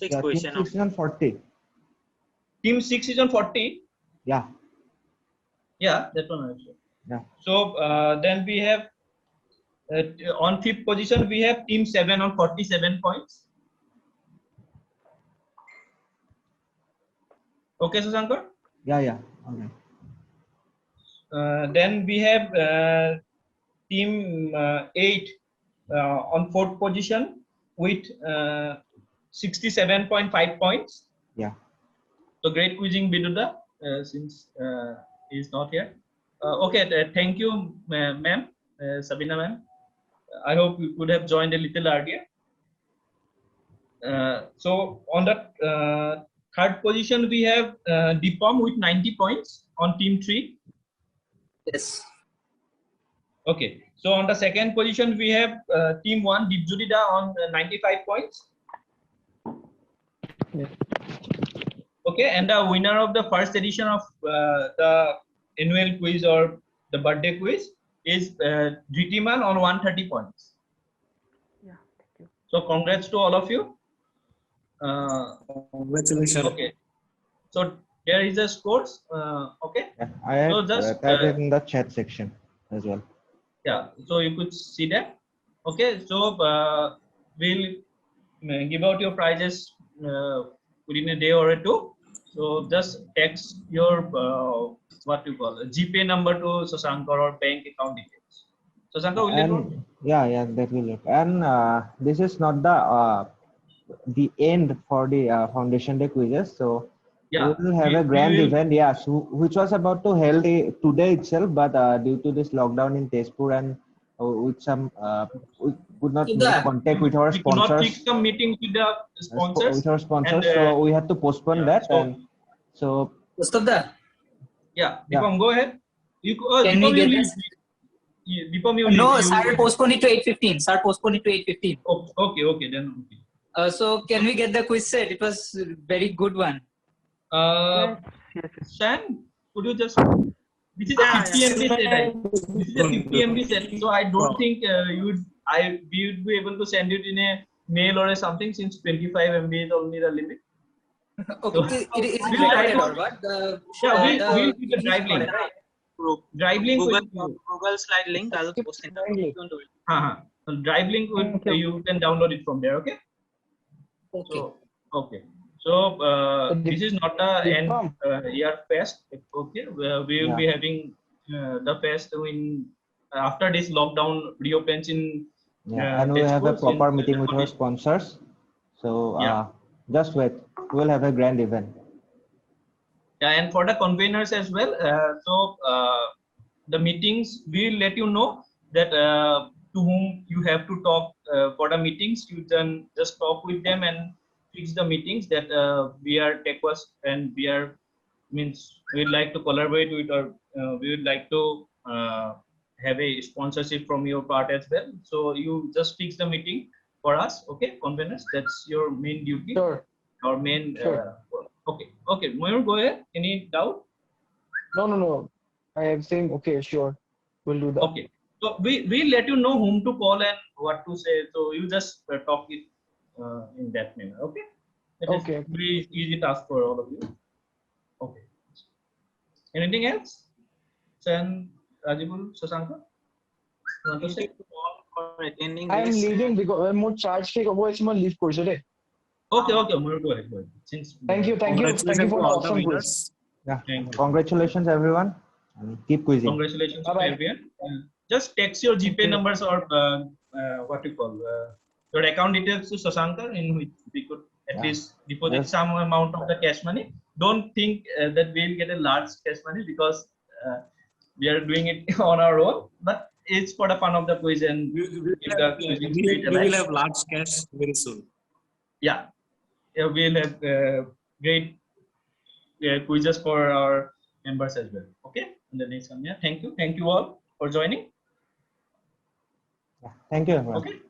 6th Yeah, team position. 6 is on 40. Team 6 is on 40. Yeah. Yeah, that one also. Yeah. So then we have on 5th position, we have team 7 on 47 points. Okay, Susankar? Yeah. Okay. Then we have team 8 on 4th position with 67.5 points. Yeah. So great quizzing, Biduda, since he is not here. Okay, thank you, ma'am, Sabina ma'am. I hope you could have joined a little earlier. So on the 3rd position, we have Deepam with 90 points on team 3. Yes. Okay, so on the 2nd position, we have team 1, Deepjudida on 95 points. Yeah. Okay, and the winner of the first edition of the annual quiz or the birthday quiz is Dritiman on 130 points. Yeah, thank you. So congrats to all of you. Congratulations. Okay, so here is the scores. Okay, Yeah, I have so just typed in the chat section as well. yeah, so you could see that. Okay, so we'll give out your prizes within a day or two. So just text your what you call it, GPay number to Sasankar or bank account details. Sasankar, will you know? Yeah, that will work. And this is not the end for the Foundation Day quizzes. So Yeah, we will have a grand event, yeah, so, which was about to held today itself, but due to this lockdown in Tezpur and with some we could not make contact with our We could not sponsors. fix some meetings with the sponsors. With our sponsors, and, so we had to postpone that. so- And so Yeah, Deepam, go ahead. Can we get this? Deepam, you No, leave. sir, postpone it to 8:15. Sir, postpone it to 8:15. Okay, then. Okay. So can we get the quiz set? It was a very good one. Shan, could you just? This is a 50 MB set. Right? This is a 50 MB set, so I don't think we would be able to send it in a mail or something, since 25 MB is only the limit. Okay, So, it is we'll try recorded to- or what? we'll keep the drive link. Drive link. Google slide link. I'll post it. Don't do it. So drive link you can download it from there. Okay. Okay. Okay. So this is not the end year fest. Okay, we will be having the fest in after this lockdown reopens in. and we have a proper meeting with our sponsors. So just wait, we'll have a grand event. Yeah, and for the conveners as well. The meetings, we'll let you know that to whom you have to talk for the meetings. You can just talk with them and fix the meetings that we are TechWas and we are we'd like to collaborate with, or we would like to have a sponsorship from your part as well. So you just fix the meeting for us, okay, conveners. That's your main duty. Sure. Our main. Sure. Okay. Mayur, go ahead. Any doubt? No. I am saying okay, sure. We'll do that. Okay. So we'll let you know whom to call and what to say. So you just talk it in that manner. Okay. That is Okay. very easy task for all of you. Okay. Anything else? Sen, Rajibul, Sasankar? You want to say? For attending I am this. leaving because more charge take over. It's more leave course today. Okay. Mayur, go ahead. Since Thank you for the awesome quiz. Yeah. Congratulations, everyone. And keep quizzing. Congratulations to everyone. Just text your GPay numbers or what you call your account details to Sasankar, in which we could at least deposit some amount of the cash money. Don't think that we'll get a large cash money, because we are doing it on our own. But it's for the fun of the quiz and we will have large cash very soon. Yeah, we'll have great quizzes for our members as well. Okay, in the next one. Yeah, thank you all for joining. Thank you, everyone. Okay.